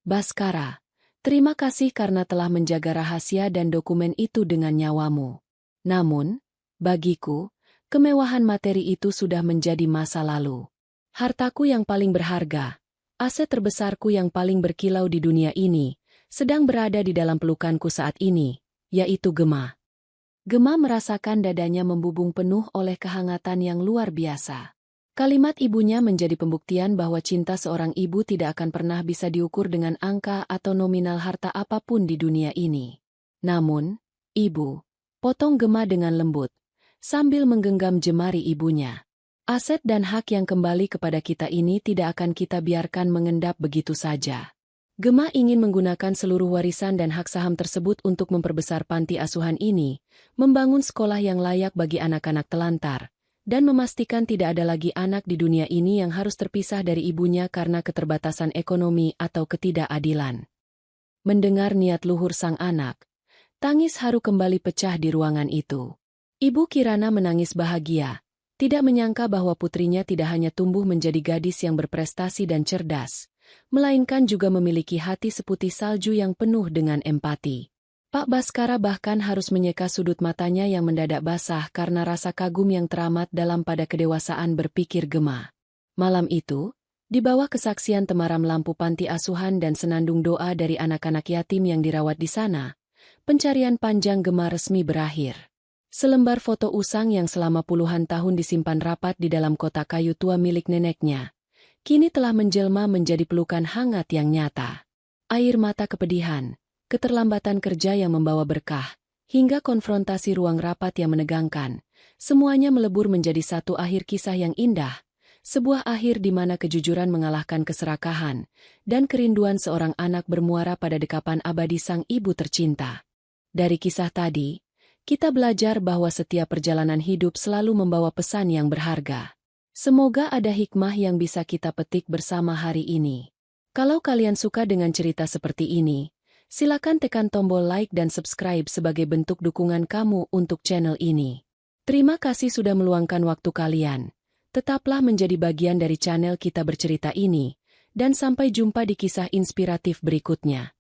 Baskara, terima kasih karena telah menjaga rahasia dan dokumen itu dengan nyawamu. Namun, bagiku, kemewahan materi itu sudah menjadi masa lalu. Hartaku yang paling berharga, aset terbesarku yang paling berkilau di dunia ini, sedang berada di dalam pelukanku saat ini, yaitu Gema. Gema merasakan dadanya membubung penuh oleh kehangatan yang luar biasa. Kalimat ibunya menjadi pembuktian bahwa cinta seorang ibu tidak akan pernah bisa diukur dengan angka atau nominal harta apapun di dunia ini. Namun, ibu, potong Gema dengan lembut, sambil menggenggam jemari ibunya. Aset dan hak yang kembali kepada kita ini tidak akan kita biarkan mengendap begitu saja. Gema ingin menggunakan seluruh warisan dan hak saham tersebut untuk memperbesar panti asuhan ini, membangun sekolah yang layak bagi anak-anak telantar, dan memastikan tidak ada lagi anak di dunia ini yang harus terpisah dari ibunya karena keterbatasan ekonomi atau ketidakadilan. Mendengar niat luhur sang anak, tangis haru kembali pecah di ruangan itu. Ibu Kirana menangis bahagia, tidak menyangka bahwa putrinya tidak hanya tumbuh menjadi gadis yang berprestasi dan cerdas, melainkan juga memiliki hati seputih salju yang penuh dengan empati. Pak Baskara bahkan harus menyeka sudut matanya yang mendadak basah karena rasa kagum yang teramat dalam pada kedewasaan berpikir Gema. Malam itu, di bawah kesaksian temaram lampu panti asuhan dan senandung doa dari anak-anak yatim yang dirawat di sana, pencarian panjang Gema resmi berakhir. Selembar foto usang yang selama puluhan tahun disimpan rapat di dalam kotak kayu tua milik neneknya, kini telah menjelma menjadi pelukan hangat yang nyata. Air mata kepedihan, keterlambatan kerja yang membawa berkah, hingga konfrontasi ruang rapat yang menegangkan, semuanya melebur menjadi satu akhir kisah yang indah, sebuah akhir di mana kejujuran mengalahkan keserakahan, dan kerinduan seorang anak bermuara pada dekapan abadi sang ibu tercinta. Dari kisah tadi, kita belajar bahwa setiap perjalanan hidup selalu membawa pesan yang berharga. Semoga ada hikmah yang bisa kita petik bersama hari ini. Kalau kalian suka dengan cerita seperti ini, silakan tekan tombol like dan subscribe sebagai bentuk dukungan kamu untuk channel ini. Terima kasih sudah meluangkan waktu kalian. Tetaplah menjadi bagian dari channel Kita Bercerita ini, dan sampai jumpa di kisah inspiratif berikutnya.